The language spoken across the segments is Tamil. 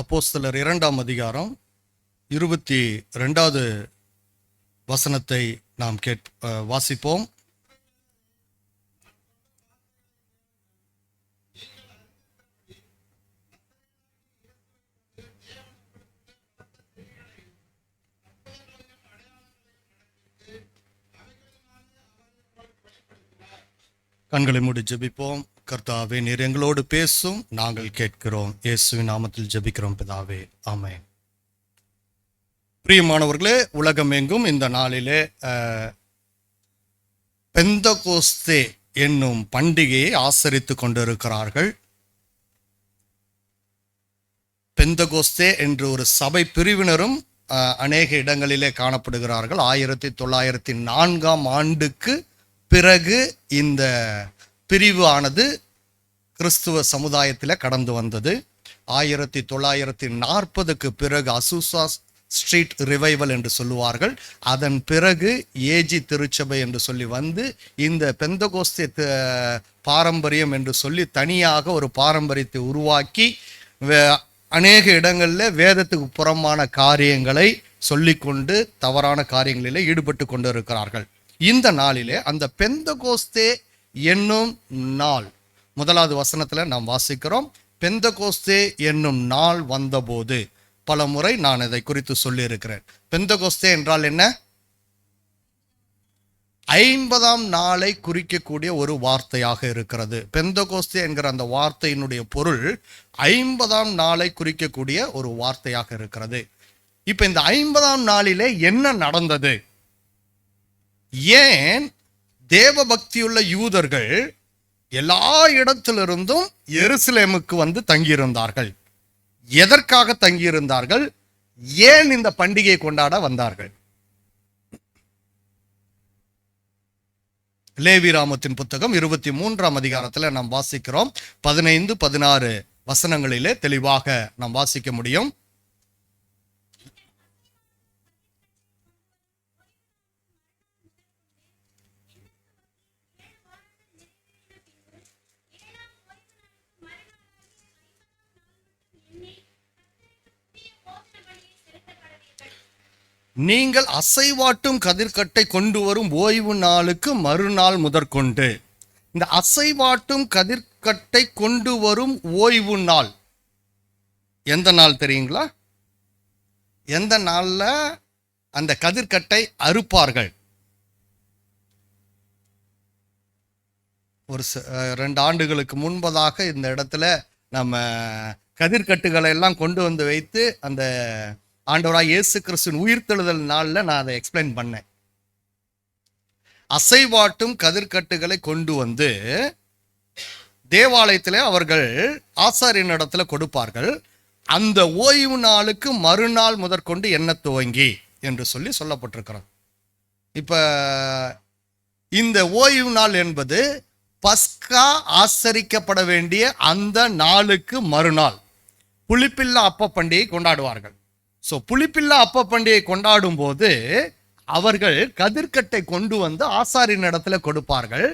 அப்போஸ்தலர் 2ஆம் அதிகாரம் 22வது வசனத்தை நாம் வாசிப்போம். கண்களை மூடி ஜெபிப்போம். கர்த்தாவே, நீர் எங்களோடு பேசும், நாங்கள் கேட்கிறோம். இயேசுவின் நாமத்தில் ஜெபிக்கிறோம் பிதாவே, ஆமென். பிரியமானவர்களே, உலகமெங்கும் இந்த நாளிலே பெந்தகோஸ்தே என்னும் பண்டிகையை ஆசரித்து கொண்டிருக்கிறார்கள். பெந்தகோஸ்தே என்று ஒரு சபை பிரிவினரும் அநேக இடங்களிலே காணப்படுகிறார்கள். 1904ஆம் ஆண்டுக்கு பிறகு இந்த பிரிவு ஆனது கிறிஸ்துவ சமுதாயத்தில் கடந்து வந்தது. 1940க்கு பிறகு அசூசா ஸ்ட்ரீட் ரிவைவல் என்று சொல்லுவார்கள். அதன் பிறகு ஏஜி திருச்சபை என்று சொல்லி வந்து இந்த பெந்தகோஸ்தே பாரம்பரியம் என்று சொல்லி தனியாக ஒரு பாரம்பரியத்தை உருவாக்கி அநேக இடங்களில் வேதத்துக்கு புறம்பான காரியங்களை சொல்லிக்கொண்டு தவறான காரியங்களில் ஈடுபட்டு கொண்டு இருக்கிறார்கள். இந்த நாளிலே அந்த பெந்தகோஸ்தே என்னும் நாள், முதலாவது வசனத்துல நாம் வாசிக்கிறோம். பெந்தகோஸ்தே என்னும் நாள் வந்தபோது, பல முறை நான் இதை குறித்து சொல்லி இருக்கிறேன். பெந்தகோஸ்தே என்றால் என்ன? 50ஆம் நாளை குறிக்கக்கூடிய ஒரு வார்த்தையாக இருக்கிறது. பெந்தகோஸ்தே என்கிற அந்த வார்த்தையினுடைய பொருள் 50ஆம் நாளை குறிக்கக்கூடிய ஒரு வார்த்தையாக இருக்கிறது. இப்ப இந்த 50ஆம் நாளிலே என்ன நடந்தது? ஏன் தேவ பக்தியுள்ள யூதர்கள் எல்லா இடத்திலிருந்தும் எருசலேமுக்கு வந்து தங்கியிருந்தார்கள்? எதற்காக தங்கியிருந்தார்கள்? ஏன் இந்த பண்டிகையை கொண்டாட வந்தார்கள்? லேவியராகமத்தின் புத்தகம் 23ஆம் அதிகாரத்தில் நாம் வாசிக்கிறோம். 15, 16 வசனங்களிலே தெளிவாக நாம் வாசிக்க முடியும். நீங்கள் அசைவாட்டும் கதிர்கட்டை கொண்டு வரும் ஓய்வு நாளுக்கு மறுநாள் முதற்கொண்டு. இந்த அசைவாட்டும் கதிர்கட்டை கொண்டு வரும் ஓய்வு நாள் எந்த நாள் தெரியுங்களா? எந்த நாள்ல அந்த கதிர்கட்டை அறுப்பார்கள்? ஒரு 2 ஆண்டுகளுக்கு முன்பதாக இந்த இடத்துல நம்ம கதிர்கட்டுகளை எல்லாம் கொண்டு வந்து வைத்து அந்த ஆண்டவராய் இயேசு கிறிஸ்துவின் உயிர்த்தெழுதல் நாள்ல நான் அதை எக்ஸ்பிளைன் பண்ணேன். அசைவாட்டும் கதிர்கட்டுகளை கொண்டு வந்து தேவாலயத்தில் அவர்கள் ஆசாரியன் இடத்துல கொடுப்பார்கள். அந்த ஓய்வு நாளுக்கு மறுநாள் முதற்கொண்டு என்ன துவங்கி என்று சொல்லி சொல்லப்பட்டிருக்கிறது. இப்ப இந்த ஓய்வு நாள் என்பது பஸ்கா ஆசரிக்கப்பட வேண்டிய அந்த நாளுக்கு மறுநாள் புளிப்பில்லா அப்ப பண்டிகை கொண்டாடுவார்கள். ஸோ புளிப்பில்லா அப்ப பண்டிகை கொண்டாடும் போது அவர்கள் கதிர்கட்டை கொண்டு வந்து ஆசாரியின் இடத்துல கொடுப்பார்கள்.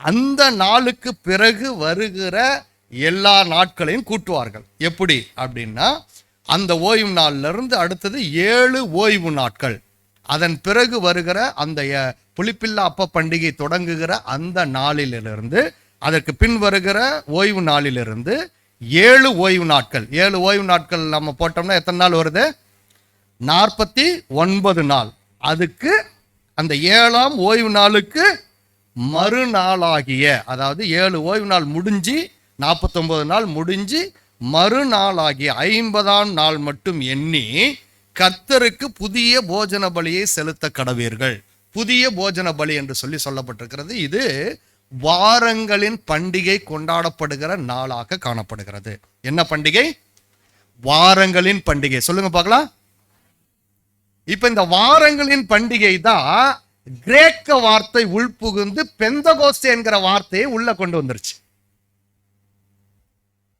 அந்த நாளுக்கு பிறகு வருகிற எல்லா நாட்களையும் கூட்டுவார்கள். எப்படி அப்படின்னா, அந்த ஓய்வு நாள்ல இருந்து அடுத்தது 7 ஓய்வு நாட்கள், அதன் பிறகு வருகிற அந்த புளிப்பில்லா அப்ப பண்டிகை தொடங்குகிற அந்த நாளிலிருந்து அதற்கு பின் வருகிற ஓய்வு நாளிலிருந்து 7 ஓய்வு நாட்கள். 7 ஓய்வு நாட்கள் நம்ம போட்டோம்னா எத்தனை நாள் வருது? 49 நாள். அதுக்கு அந்த 7ஆம் ஓய்வு நாளுக்கு மறுநாளாகிய, அதாவது 7 ஓய்வு நாள் முடிஞ்சு 49 நாள் முடிஞ்சு மறுநாளாகிய 50ஆம் நாள் மட்டும் எண்ணி கர்த்தருக்கு புதிய போஜன பலியை செலுத்த கடவீர்கள். புதிய போஜன பலி என்று சொல்லி சொல்லப்பட்டிருக்கிறது. இது வாரங்களின் பண்டிகை கொண்டாடப்படுகிற நாளாக காணப்படுகிறது. என்ன பண்டிகை? வாரங்களின் பண்டிகை. சொல்லுங்க பார்க்கலாம். இப்ப இந்த வாரங்களின் பண்டிகை தான் கிரேக்க வார்த்தை உள்புகுந்து பெந்தகோஸ்தே என்கிற வார்த்தையை உள்ள கொண்டு வந்துருச்சு.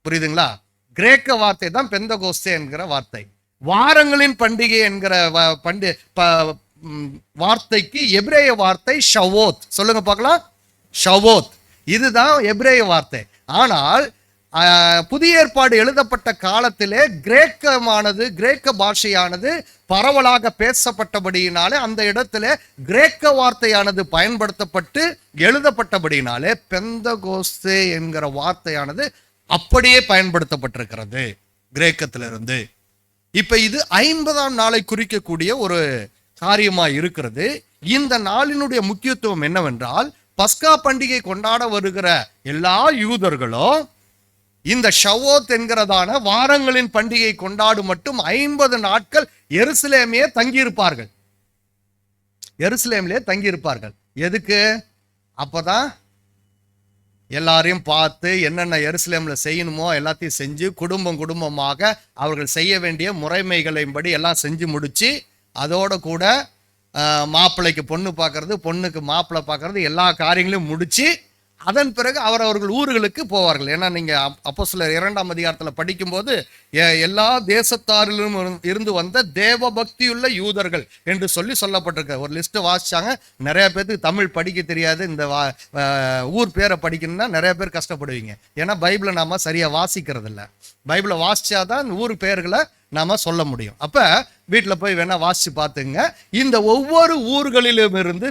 புரியுதுங்களா? கிரேக்க வார்த்தை தான் பெந்தகோஸ்தே என்கிற வார்த்தை. வாரங்களின் பண்டிகை என்கிற வார்த்தைக்கு எபிரேய வார்த்தை ஷவோத். சொல்லுங்க பார்க்கலாம். ஷவோத், இதுதான் எபிரேய வார்த்தை. ஆனால் புதிய ஏற்பாடு எழுதப்பட்ட காலத்திலே கிரேக்க பாஷையானது பரவலாக பேசப்பட்டபடியினாலே அந்த இடத்துல கிரேக்க வார்த்தையானது பயன்படுத்தப்பட்டு எழுதப்பட்டபடியினாலே பெந்தகோஸ்தே என்கிற வார்த்தையானது அப்படியே பயன்படுத்தப்பட்டிருக்கிறது கிரேக்கத்திலிருந்து. இப்ப இது 50ஆம் நாளை குறிக்கக்கூடிய ஒரு காரியமா இருக்கிறது. இந்த நாளினுடைய முக்கியத்துவம் என்னவென்றால், பஸ்கா பண்டிகை கொண்டாட வருகிற எல்லா யூதர்களும் இந்த ஷவோத் என்கிறதான வாரங்களின் பண்டிகை கொண்டாடு மட்டும் 50 நாட்கள் எருசலேமே தங்கியிருப்பார்கள். எருசலேமிலே தங்கியிருப்பார்கள். எதுக்கு? அப்பதான் எல்லாரையும் பார்த்து என்னென்ன எருசலேம்ல செய்யணுமோ எல்லாத்தையும் செஞ்சு குடும்பமாக அவர்கள் செய்ய வேண்டிய முறைமைகளின்படி எல்லாம் செஞ்சு முடிச்சு, அதோட கூட மாப்பிள்ளைக்கு பொண்ணு பார்க்கறது, பொண்ணுக்கு மாப்பிள்ளை பார்க்கறது, எல்லா காரியங்களையும் முடிச்சு அதன் பிறகு அவர்கள் ஊர்களுக்கு போவார்கள். ஏன்னா நீங்க அப்போஸ்தலர் 2ஆம் அதிகாரத்தில் படிக்கும்போது எல்லா தேசத்தாரிலும் இருந்து வந்த தேவ பக்தியுள்ள யூதர்கள் என்று சொல்லப்பட்டிருக்க ஒரு லிஸ்ட் வாசிச்சாங்க. நிறைய பேருக்கு தமிழ் படிக்க தெரியாது. இந்த ஊர் பேரை படிக்கணும்னா நிறைய பேர் கஷ்டப்படுவீங்க. ஏன்னா பைபிளை நாம சரியா வாசிக்கிறது இல்லை. பைபிளை வாசிச்சாதான் ஊர் பெயர்களை நாம சொல்ல முடியும். அப்ப வீட்டுல போய் வேணா வாசிச்சு பார்த்துங்க. இந்த ஒவ்வொரு ஊர்களிலும் இருந்து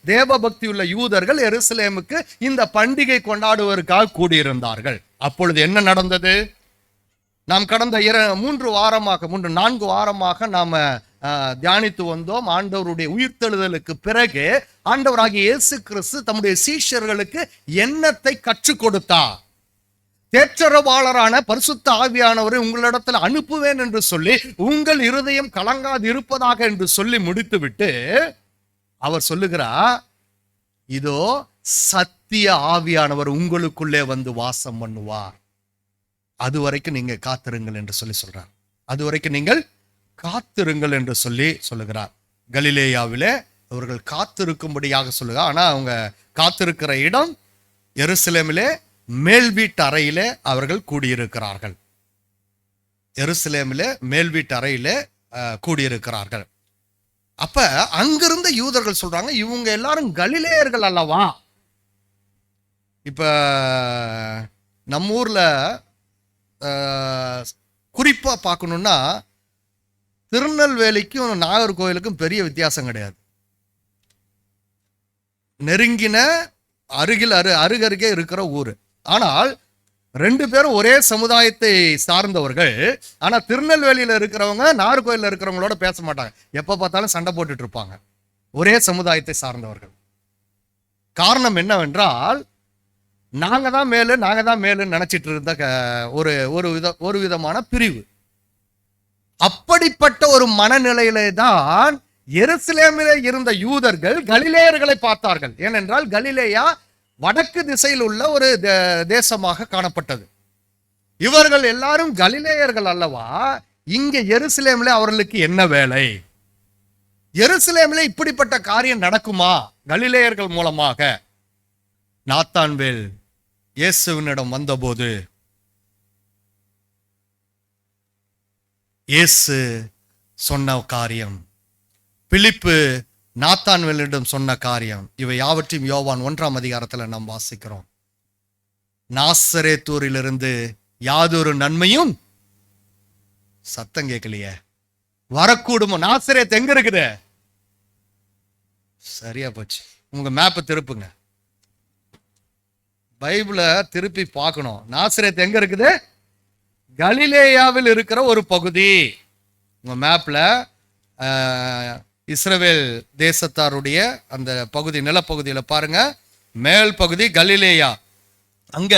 தேவ பக்தி உள்ள யூதர்கள் எருசலேமுக்கு இந்த பண்டிகை கொண்டாடுவதற்காக கூடியிருந்தார்கள். அப்பொழுது என்ன நடந்தது? நாம் கடந்த 4 வாரமாக நாம தியானித்து வந்தோம். ஆண்டவருடைய உயிர்த்தெழுதலுக்கு பிறகு ஆண்டவராகிய இயேசு கிறிஸ்து தம்முடைய சீஷர்களுக்கு என்னத்தை கற்றுக் கொடுத்தார்? தேற்றரவாளரான பரிசுத்த ஆவியானவரை உங்களிடத்தில் அனுப்புவேன் என்று சொல்லி உங்கள் இருதயம் கலங்காது இருப்பதாக என்று சொல்லி முடித்துவிட்டு அவர் சொல்லுகிறார், இதோ சத்திய ஆவியானவர் உங்களுக்குள்ளே வந்து வாசம் பண்ணுவார், அது வரைக்கும் நீங்க காத்திருங்கள் என்று சொல்றார். அது வரைக்கும் நீங்கள் காத்திருங்கள் என்று சொல்லுகிறார். கலிலேயாவிலே அவர்கள் காத்திருக்கும்படியாக சொல்லுகிறார். ஆனா அவங்க காத்திருக்கிற இடம் எருசலேமிலே மேல் வீட்டு அறையிலே அவர்கள் கூடியிருக்கிறார்கள். எருசலேமிலே மேல் வீட்டு அறையிலே கூடியிருக்கிறார்கள். அப்ப அங்கிருந்த யூதர்கள் சொல்றாங்க, இவங்க எல்லாரும் கலிலேயர்கள் அல்லவா? இப்ப நம்ம ஊர்ல குறிப்பா பார்க்கணும்னா திருநெல்வேலிக்கும் நாகர்கோவிலுக்கும் பெரிய வித்தியாசம் கிடையாது. நெருங்கின அருகருகே இருக்கிற ஊரு. ஆனால் 2 பேரும் ஒரே சமுதாயத்தை சார்ந்தவர்கள். ஆனா திருநெல்வேலியில இருக்கிறவங்க நாகர்கோயில்ல இருக்கிறவங்களோட பேச மாட்டாங்க. எப்ப பார்த்தாலும் சண்டை போட்டுட்டு இருப்பாங்க. ஒரே சமுதாயத்தை சார்ந்தவர்கள். காரணம் என்னவென்றால், நாங்க தான் மேலுன்னு நினைச்சிட்டு இருந்த ஒரு விதமான பிரிவு. அப்படிப்பட்ட ஒரு மனநிலையிலே தான் எருசலேமிலே இருந்த யூதர்கள் கலிலேயர்களை பார்த்தார்கள். ஏனென்றால் கலிலேயா வடக்கு திசையில் உள்ள ஒரு தேசமாக காணப்பட்டது. இவர்கள் எல்லாரும் கலிலேயர்கள் அல்லவா? இங்க எருசலேமிலே அவர்களுக்கு என்ன வேலை? எருசலேமிலே இப்படிப்பட்ட காரியம் நடக்குமா கலிலேயர்கள் மூலமாக? நாத்தான்வேல் இயேசுவினிடம் வந்தபோது இயேசு சொன்ன காரியம், பிலிப்பு நாத்தான்வேலிடம் சொன்ன காரியம், இவை யாவற்றையும் யோவான் 1ஆம் அதிகாரத்துல நாம் வாசிக்கிறோம். நாசரேத்தூரிலிருந்து யாதொரு நன்மையும், சத்தம் கேட்கலையே, வரக்கூடுமோ? நாசரேத் எங்க இருக்குது? சரியா போச்சு. உங்க மேப்பை திருப்புங்க, பைபிளை திருப்பி பார்க்கணும். நாசரேத் எங்க இருக்குது? கலிலேயாவில் இருக்கிற ஒரு பகுதி. உங்க மேப்ல இஸ்ரவேல் தேசத்தாருடைய அந்த பகுதி, நிலப்பகுதியில் பாருங்க, மேல் பகுதி கலிலேயா. அங்க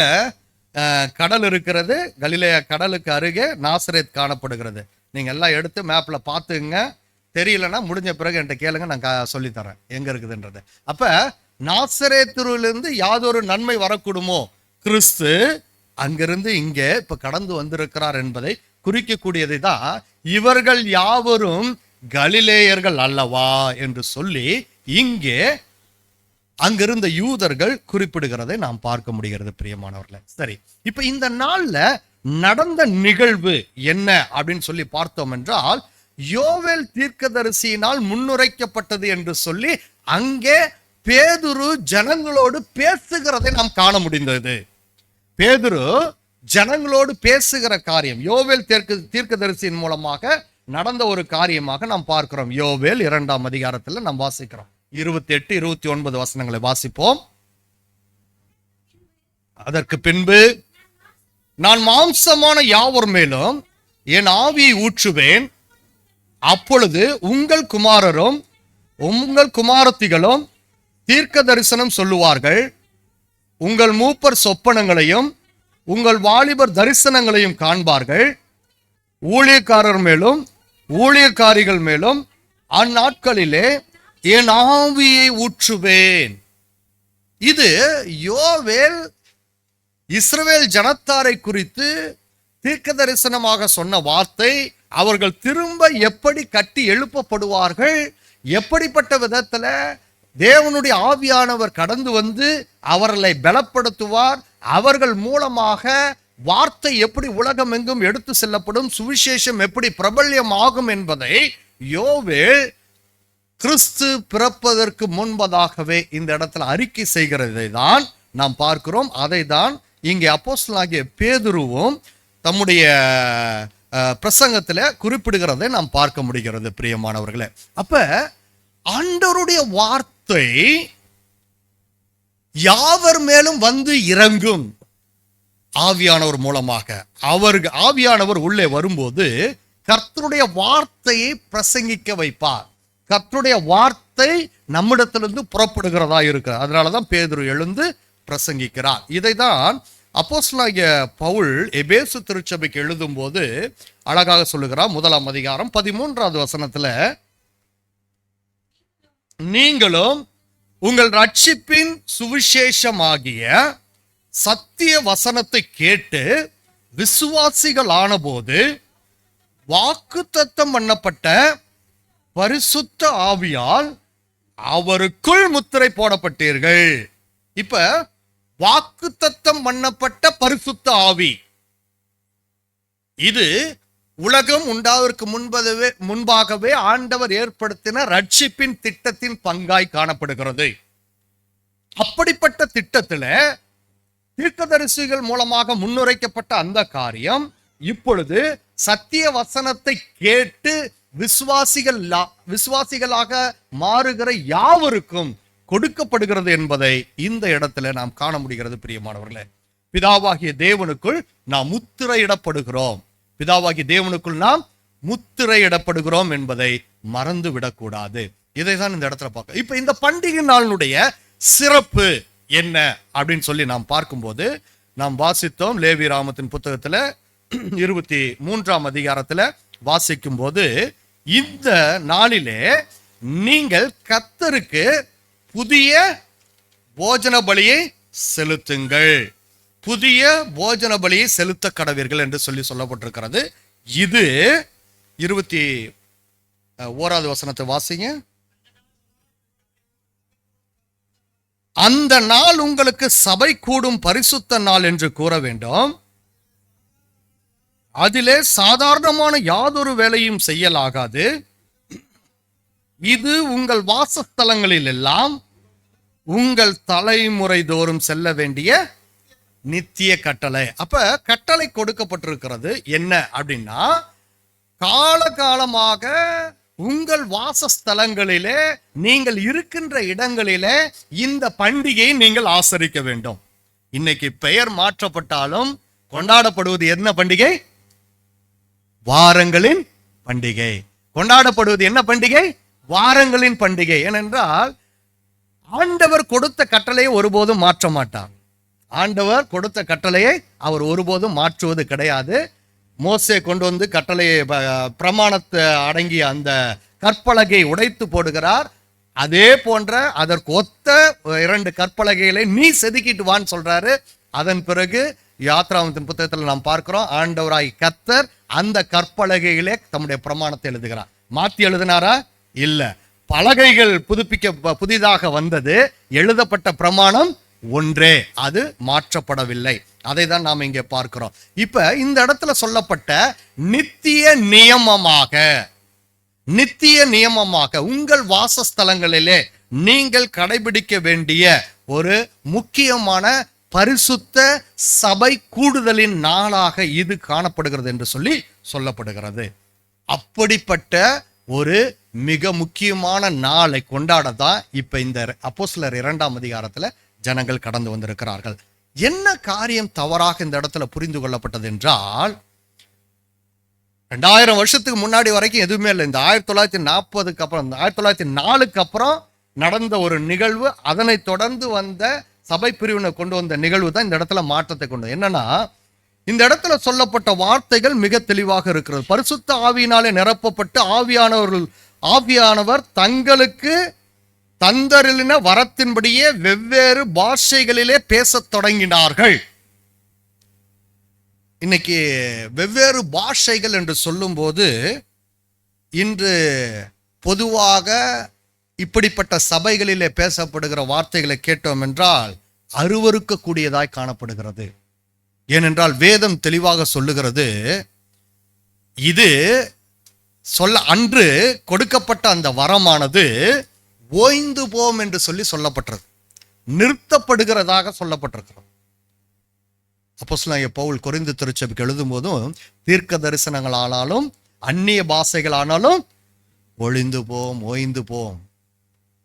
கடல் இருக்கிறது. கலிலேயா கடலுக்கு அருகே நாசரேத் காணப்படுகிறது. நீங்க எல்லாம் எடுத்து மேப்ல பார்த்துங்க. தெரியலன்னா முடிஞ்ச பிறகு என்கிட்ட கேளுங்க, நான் சொல்லித்தரேன் எங்க இருக்குதுன்றது. அப்ப நாசரேத்திலிருந்து யாதொரு நன்மை வரக்கூடுமோ? கிறிஸ்து அங்கிருந்து இங்கே இப்ப கடந்து வந்திருக்கிறார் என்பதை குறிக்கக்கூடியதை தான் இவர்கள் யாவரும் கலிலேயர்கள் அல்லவா என்று சொல்லி இங்கே அங்கிருந்த யூதர்கள் குறிப்பிடுகிறதை நாம் பார்க்க முடிகிறது. பிரியமானவர்களே, சரி, இப்ப இந்த நாள்ல நடந்த நிகழ்வு என்ன அப்படின்னு சொல்லி பார்த்தோம் என்றால், யோவேல் தீர்க்கதரிசியினால் முன்னுரைக்கப்பட்டது என்று சொல்லி அங்கே பேதுரு ஜனங்களோடு பேசுகிறதை நாம் காண முடிந்தது. பேதுரு ஜனங்களோடு பேசுகிற காரியம் யோவேல் தீர்க்கதரிசியின் மூலமாக நடந்த ஒரு காரியமாக நாம் பார்க்கிறோம். யோவேல் 2ஆம் அதிகாரத்தில் நாம் வாசிக்கிறோம். 28, 29 வசனங்களை வாசிப்போம். அதற்கு பின்பு நான் மாம்சமான யாவர் மேலும் என் ஆவியை ஊற்றுவேன். அப்பொழுது உங்கள் குமாரரும் உங்கள் குமாரத்திகளும் தீர்க்க தரிசனம் சொல்லுவார்கள். உங்கள் மூப்பர் சொப்பனங்களையும் உங்கள் வாலிபர் தரிசனங்களையும் காண்பார்கள். ஊழியக்காரர் மேலும் ஊழியக்காரிகள் மேலும் அந்நாட்களிலே என் ஆவியை ஊற்றுவேன். இது யோவேல் இஸ்ரவேல் ஜனத்தாரை குறித்து தீர்க்க தரிசனமாக சொன்ன வார்த்தை. அவர்கள் திரும்ப எப்படி கட்டி எழுப்பப்படுவார்கள், எப்படிப்பட்ட விதத்துல தேவனுடைய ஆவியானவர் கடந்து வந்து அவர்களை பலப்படுத்துவார், அவர்கள் மூலமாக வார்த்தை எப்படி உலகம் எங்கும் எடுத்து செல்லப்படும், சுவிசேஷம் எப்படி பிரபல்யம் ஆகும் என்பதை யோவேல் கிறிஸ்து பிறப்பதற்கு முன்பதாகவே இந்த இடத்துல அறிக்கை செய்கிறதை தான் நாம் பார்க்கிறோம். அதை தான் இங்கே அப்போஸ்தலனாகிய பேதுருவும் தம்முடைய பிரசங்கத்தில் குறிப்பிடுகிறதை நாம் பார்க்க முடிகிறது. பிரியமானவர்களே, அப்ப ஆண்டவருடைய வார்த்தை யாவர் மேலும் வந்து இறங்கும். ஆவியானவர் மூலமாக ஆவியானவர் உள்ளே வரும்போது கர்த்தருடைய வார்த்தையை பிரசங்கிக்க வைப்பார். கர்த்தருடைய வார்த்தை நம்மிடத்திலிருந்து புறப்படுகிறதா இருக்கு. அதனாலதான் பேதுரு எழுந்து பிரசங்கிக்கிறார். இதை தான் அப்போஸ்தலனாகிய பவுல் எபேசு திருச்சபைக்கு எழுதும் போது அழகாக சொல்லுகிறார். 1ஆம் அதிகாரம் 13வது வசனத்துல, நீங்களும் உங்கள் ரட்சிப்பின் சுவிசேஷமாகிய சத்திய வசனத்தை கேட்டு விசுவாசிகள் ஆனபோது வாக்குத்தத்தம் பண்ணப்பட்ட பரிசுத்த ஆவியால் அவருக்குள் முத்திரை போடப்பட்டீர்கள். இப்ப வாக்குத்தத்தம் பண்ணப்பட்ட பரிசுத்த ஆவி, இது உலகம் உண்டாவதற்கு முன்பாகவே ஆண்டவர் ஏற்படுத்தின ரட்சிப்பின் திட்டத்தின் பங்காய் காணப்படுகிறது. அப்படிப்பட்ட திட்டத்துல தீர்க்கதரிசிகள் மூலமாக முன்னுரைக்கப்பட்ட அந்த காரியம் இப்பொழுது சத்திய வசனத்தை கேட்டு விசுவாசிகளாக மாறுகிற யாவருக்கும் கொடுக்கப்படுகிறது என்பதை இந்த இடத்துல நாம் காண முடிகிறது. பிரியமானவர்களே, பிதாவாகிய தேவனுக்குள் நாம் முத்திரையிடப்படுகிறோம். பிதாவாகிய தேவனுக்குள் நாம் முத்திரையிடப்படுகிறோம் என்பதை மறந்து விடக்கூடாது. இதை தான் இந்த இடத்துல பார்க்க. இப்ப இந்த பண்டிகை நாளினுடைய சிறப்பு என்ன அப்படின்னு சொல்லி நாம் பார்க்கும்போது நாம் வாசித்தோம். லேவி ராமத்தின் புத்தகத்துல 23ஆம் அதிகாரத்துல வாசிக்கும் போது, இந்த நாளிலே நீங்கள் கர்த்தருக்கு புதிய போஜன பலியை செலுத்துங்கள், புதிய போஜன பலியை செலுத்த கடவீர்கள் என்று சொல்லப்பட்டிருக்கிறது. இது 21வது வசனத்தை வாசிங்க. அந்த நாள் உங்களுக்கு சபை கூடும் பரிசுத்த நாள் என்று கூற வேண்டும். அதிலே சாதாரணமான யாதொரு வேலையும் செய்யலாகாது. இது உங்கள் வாசஸ்தலங்களில் எல்லாம் உங்கள் தலைமுறை தோறும் செல்ல வேண்டிய நித்திய கட்டளை. அப்ப கட்டளை கொடுக்கப்பட்டிருக்கிறது என்ன அப்படின்னா, காலகாலமாக உங்கள் வாசஸ்தலங்களிலே நீங்கள் இருக்கின்ற இடங்களிலே இந்த பண்டிகையை நீங்கள் ஆசரிக்க வேண்டும். இன்னைக்கு பெயர் மாற்றப்பட்டாலும் கொண்டாடப்படுவது என்ன பண்டிகை? வாரங்களின் பண்டிகை. கொண்டாடப்படுவது என்ன பண்டிகை? வாரங்களின் பண்டிகை. ஏனென்றால் ஆண்டவர் கொடுத்த கட்டளையை ஒருபோதும் மாற்ற மாட்டார். ஆண்டவர் கொடுத்த கட்டளையை அவர் ஒருபோதும் மாற்றுவது கிடையாது. மோசே கொண்டு வந்து கட்டளையை பிரமாணத்தை அடங்கிய அந்த கற்பலகை உடைத்து போடுகிறார். அதே போன்ற அதற்கு ஒத்த 2 கற்பலகைகளை நீ செதுக்கிட்டு வான்னு சொல்றாரு. அதன் பிறகு யாத்ராமத்தின் புத்தகத்தில் நாம் பார்க்கிறோம், ஆண்டவராய் கர்த்தர் அந்த கற்பலகைகளே தம்முடைய பிரமாணத்தை எழுதுகிறார். மாத்தி எழுதினாரா? இல்ல. பலகைகள் புதிதாக வந்தது, எழுதப்பட்ட பிரமாணம் ஒன்றே, அது மாற்றப்படவில்லை. அதை தான் நாம் இங்கே பார்க்கிறோம். இப்ப இந்த இடத்துல சொல்லப்பட்ட நித்திய நியமமாக உங்கள் வாசஸ்தலங்களிலே நீங்கள் கடைபிடிக்க வேண்டிய ஒரு முக்கியமான பரிசுத்த சபை கூடுதலின் நாளாக இது காணப்படுகிறது என்று சொல்லப்படுகிறது. அப்படிப்பட்ட ஒரு மிக முக்கியமான நாளை கொண்டாடத்தான் இப்ப இந்த அப்போஸ்தலர் 2ஆம் அதிகாரத்துல ஜனங்கள் கடந்து வந்திருக்கிறார்கள். என்ன காரியம் தவறாக இந்த இடத்துல புரிந்து கொள்ளப்பட்டது என்றால், 2000 வருஷத்துக்கு முன்னாடி வரைக்கும் எதுவுமே இல்லை. இந்த 1940க்கு அப்புறம் 1904க்கு அப்புறம் நடந்த ஒரு நிகழ்வு, அதனை தொடர்ந்து வந்த சபை பிரிவினை கொண்டு வந்த நிகழ்வு தான் இந்த இடத்துல மாற்றத்தை கொண்டு. என்னன்னா, இந்த இடத்துல சொல்லப்பட்ட வார்த்தைகள் மிக தெளிவாக இருக்கிறது. பரிசுத்த ஆவியினாலே நிரப்பப்பட்டு ஆவியானவர் தங்களுக்கு தந்தருளின வரத்தின்படியே வெவ்வேறு பாஷைகளிலே பேசத் தொடங்கினார்கள். இன்னைக்கு வெவ்வேறு பாஷைகள் என்று சொல்லும்போது, இன்று பொதுவாக இப்படிப்பட்ட சபைகளிலே பேசப்படுகிற வார்த்தைகளை கேட்டோம் என்றால் அருவருக்கக்கூடியதாய் காணப்படுகிறது. ஏனென்றால் வேதம் தெளிவாக சொல்லுகிறது, இது அன்று கொடுக்கப்பட்ட அந்த வரமானது ஓய்ந்து போம் என்று சொல்லப்பட்டது, நிறுத்தப்படுகிறதாக சொல்லப்பட்டிருக்கிறது. அப்போஸ்தலனாகிய பவுல் கொரிந்து திருச்சபைக்கு எழுதும் போதும், தீர்க்க தரிசனங்களானாலும் அந்நிய பாஷைகளானாலும் ஒழிந்து போம், ஓய்ந்து போம்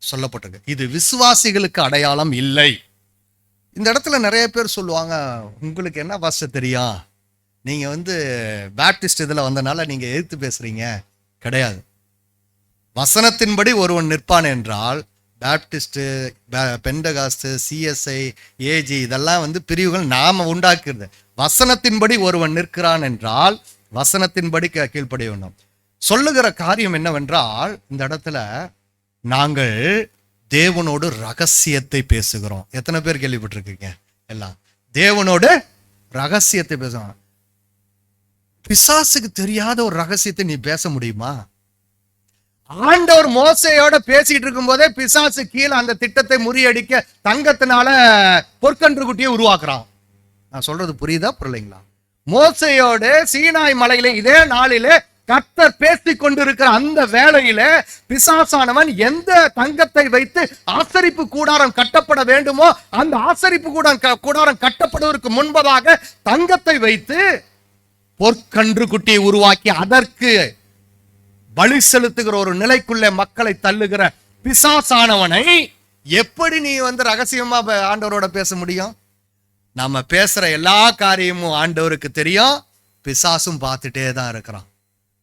சொல்லப்பட்டிருக்கு. இது விசுவாசிகளுக்கு அடையாளம் இல்லை. இந்த இடத்துல நிறைய பேர் சொல்லுவாங்க, உங்களுக்கு என்ன பாஷை தெரியும், நீங்க பேப்டிஸ்ட் இதுல வந்தனால நீங்க எதிர்த்து பேசுறீங்க. கிடையாது. வசனத்தின்படி ஒருவன் நிற்பான் என்றால், பேப்டிஸ்ட், பெண்டகாஸ்ட், சிஎஸ்ஐ, ஏஜி இதெல்லாம் பிரிவுகள் நாம உண்டாக்குறது. வசனத்தின்படி ஒருவன் நிற்கிறான் என்றால் வசனத்தின்படி கீழ்ப்படிய வேண்டும். சொல்லுகிற காரியம் என்னவென்றால், இந்த இடத்துல நாங்கள் தேவனோடு ரகசியத்தை பேசுகிறோம். எத்தனை பேர் கேள்விப்பட்டிருக்கீங்க? எல்லாம் தேவனோடு ரகசியத்தை பேசுகிறோம். பிசாசுக்கு தெரியாத ஒரு ரகசியத்தை நீ பேச முடியுமா? ஆண்டவர் மோசையோட பேசிட்டு இருக்கும் போதே பிசாசு கீழே அந்த திட்டத்தை முறியடிக்க தங்கத்தினால பொற்கன்று குட்டியை உருவாக்குறான். நான் சொல்றது புரியுதா புரியலைங்களா? மோசையோடு சீனாய் மலையிலே இதே நாளிலே கர்த்தர் பேசிக் கொண்டிருக்கிற அந்த வேளையில பிசாசானவன் எந்த தங்கத்தை வைத்து ஆசரிப்பு கூடாரம் கட்டப்பட வேண்டுமோ அந்த ஆசரிப்பு கூடாரம் கட்டப்படுவதற்கு முன்பதாக தங்கத்தை வைத்து பொற்கன்று குட்டியை உருவாக்கி அதற்கு பலி செலுத்துகிற ஒரு நிலைக்குள்ளே மக்களை தள்ளுகிற பிசாசானவனை எப்படி நீ ரகசியமா ஆண்டவரோட பேச முடியும்? நாம பேசுற எல்லா காரியமும் ஆண்டவருக்கு தெரியும். பிசாசும் பார்த்துட்டே தான் இருக்கிறான்.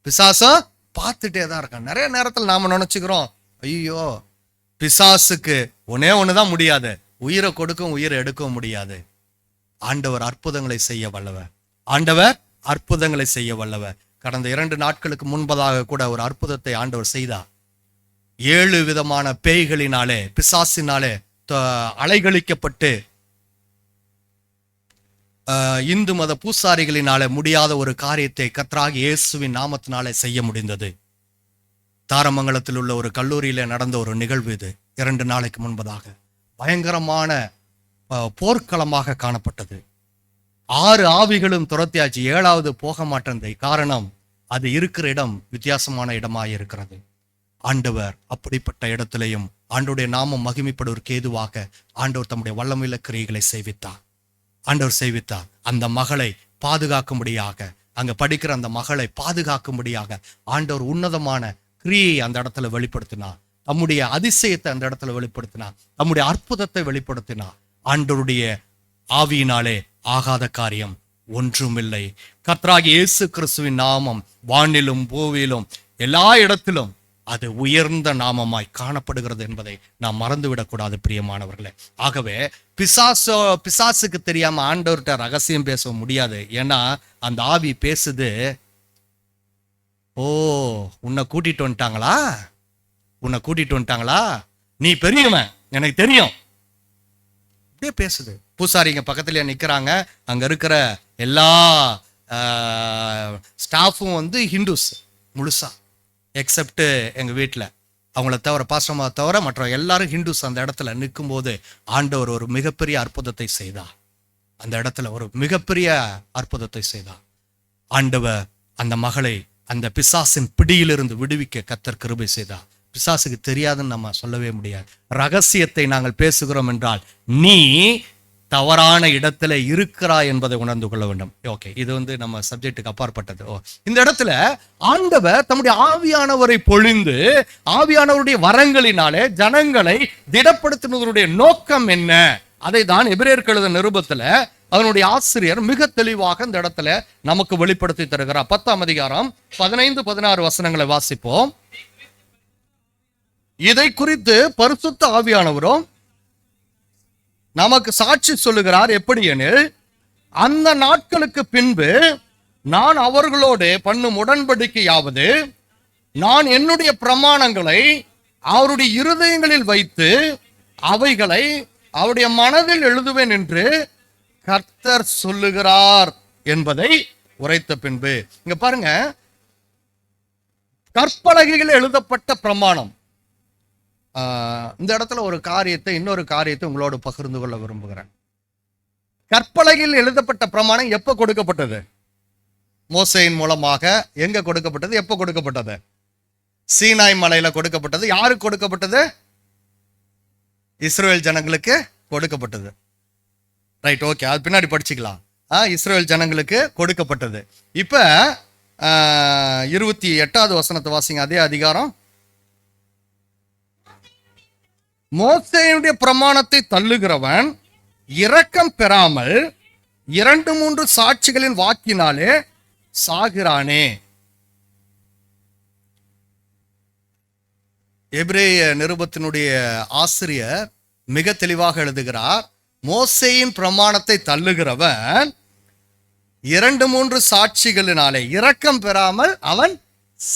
பிசாசும் பார்த்துட்டே தான் இருக்கான். நிறைய நேரத்தில் நாம நினைச்சுக்கிறோம், ஐயோ பிசாசுக்கு ஒண்ணுதான் முடியாது, உயிரை கொடுக்கும் உயிரை எடுக்கவும் முடியாது. ஆண்டவர் அற்புதங்களை செய்ய வல்லவர். ஆண்டவர் அற்புதங்களை செய்ய வல்லவர். கடந்த 2 நாட்களுக்கு முன்பதாக கூட ஒரு அற்புதத்தை ஆண்டவர் செய்தார். 7 விதமான பேய்களினாலே, பிசாசினாலே அலைகழிக்கப்பட்டு இந்து மத பூசாரிகளினாலே முடியாத ஒரு காரியத்தை கர்த்தராகிய இயேசுவின் நாமத்தினாலே செய்ய முடிந்தது. தாரமங்கலத்தில் உள்ள ஒரு கல்லூரியில நடந்த ஒரு நிகழ்வு இது. 2 நாளைக்கு முன்பதாக பயங்கரமான போர்க்களமாக காணப்பட்டது. 6 ஆவிகளும் துரத்தியாச்சு, 7வது போக மாட்டேன். காரணம், அது இருக்கிற இடம் வித்தியாசமான இடமாய் இருக்கிறது. ஆண்டவர் அப்படிப்பட்ட இடத்திலையும் ஆண்டவருடைய நாமம் மகிமைப்படுவதற்கு ஏதுவாக ஆண்டவர் தம்முடைய வல்லமையுள்ள கிரியைகளை செய்வித்தார். ஆண்டவர் செய்வித்தார். அந்த மகளை பாதுகாக்கும்படியாக, அங்க படிக்கிற அந்த மகளை பாதுகாக்கும்படியாக ஆண்டவர் உன்னதமான கிரியை அந்த இடத்துல வெளிப்படுத்தினார். தம்முடைய அதிசயத்தை அந்த இடத்துல வெளிப்படுத்தினார். தம்முடைய அற்புதத்தை வெளிப்படுத்தினார். ஆண்டவருடைய ஆவியினாலே ஆகாத காரியம் ஒன்றுமில்லை. கர்த்தராகிய இயேசு கிறிஸ்துவின் நாமம் வானிலும் பூவிலும் எல்லா இடத்திலும் அது உயர்ந்த நாமமாய் காணப்படுகிறது என்பதை நாம் மறந்துவிடக்கூடாது பிரியமானவர்களே. ஆகவே பிசாசுக்கு தெரியாம ஆண்டவர்கிட்ட ரகசியம் பேச முடியாது. ஏன்னா அந்த ஆவி பேசுது, ஓ உன்னை கூட்டிட்டு வந்துட்டாங்களா, நீ பெரியவன் எனக்கு தெரியும், அப்படியே பேசுது. பூசாரிங்க பக்கத்துலயே நிக்கிறாங்க. அங்க இருக்கிற எல்லா ஸ்டாஃபும் ஹிந்துஸ் முழுசா, எக்ஸப்ட் எங்க வீட்டில் அவங்கள தவிர, பாஸ்டர்மா தவிர மற்ற எல்லாரும் ஹிந்துஸ். அந்த இடத்துல நிற்கும் போது ஆண்டவர் ஒரு மிகப்பெரிய அற்புதத்தை செய்தார். அந்த இடத்துல ஒரு மிகப்பெரிய அற்புதத்தை செய்தார். ஆண்டவர் அந்த மகளை அந்த பிசாசின் பிடியிலிருந்து விடுவிக்க கர்த்தர் கிருபை செய்தார். பிசாசுக்கு தெரியாதுன்னு நம்ம சொல்லவே முடியாது. ரகசியத்தை நாங்கள் பேசுகிறோம் என்றால், நீ தவறான இடத்துல இருக்கிறாய் என்பதை உணர்ந்து கொள்ள வேண்டும். ஓகே, இது நம்ம சப்ஜெக்டுக்கு அப்பாற்பட்டது. இந்த இடத்துல ஆண்டவர் தம்முடைய ஆவியானவரை பொழிந்து ஆவியானவருடைய வரங்களினாலே ஜனங்களை திடப்படுத்தினதனுடைய நோக்கம் என்ன, அதை தான் எபிரேயருக்கு எழுதின நிருபத்துல அதனுடைய ஆசிரியர் மிக தெளிவாக இந்த இடத்துல நமக்கு வெளிப்படுத்தி தருகிறார். 10ஆம் அதிகாரம் 15-16 வசனங்களை வாசிப்போம். இதை குறித்து பரிசுத்த ஆவியானவரும் நமக்கு சாட்சி சொல்லுகிறார். எப்படி எனில், அந்த நாட்களுக்கு பின்பு நான் அவர்களோடு பண்ணும் உடன்படிக்கையாவது, நான் என்னுடைய பிரமாணங்களை அவருடைய இருதயங்களில் வைத்து அவைகளை அவருடைய மனதில் எழுதுவேன் என்று கர்த்தர் சொல்லுகிறார் என்பதை உரைத்த பின்பு. இங்க பாருங்க, கற்பலகையில் எழுதப்பட்ட பிரமாணம். இந்த இடத்துல இன்னொரு காரியத்தை உங்களோடு பகிர்ந்து கொள்ள விரும்புகிறேன். கற்பலகையில் எழுதப்பட்ட பிரமாணம் எப்ப கொடுக்கப்பட்டது? மோசேயின் மூலமாக. எங்க கொடுக்கப்பட்டது? எப்ப கொடுக்கப்பட்டது? சீனாய் மலையில கொடுக்கப்பட்டது. யாருக்கு கொடுக்கப்பட்டது? இஸ்ரவேல் ஜனங்களுக்கு கொடுக்கப்பட்டது. ரைட், ஓகே, அது பின்னாடி படிச்சுக்கலாம். இஸ்ரவேல் ஜனங்களுக்கு கொடுக்கப்பட்டது. இப்ப 28வது வசனத்தை வாசிங்க. அதே அதிகாரம். மோசேயுடைய பிரமாணத்தை தள்ளுகிறவன் இரக்கம் பெறாமல் 2-3 சாட்சிகளின் வாக்கினாலே சாகிறானே. எபிரேய நிருபத்தினுடைய ஆசிரியர் மிக தெளிவாக எழுதுகிறார், மோசேயின் பிரமாணத்தை தள்ளுகிறவன் 2-3 சாட்சிகளினாலே இரக்கம் பெறாமல் அவன்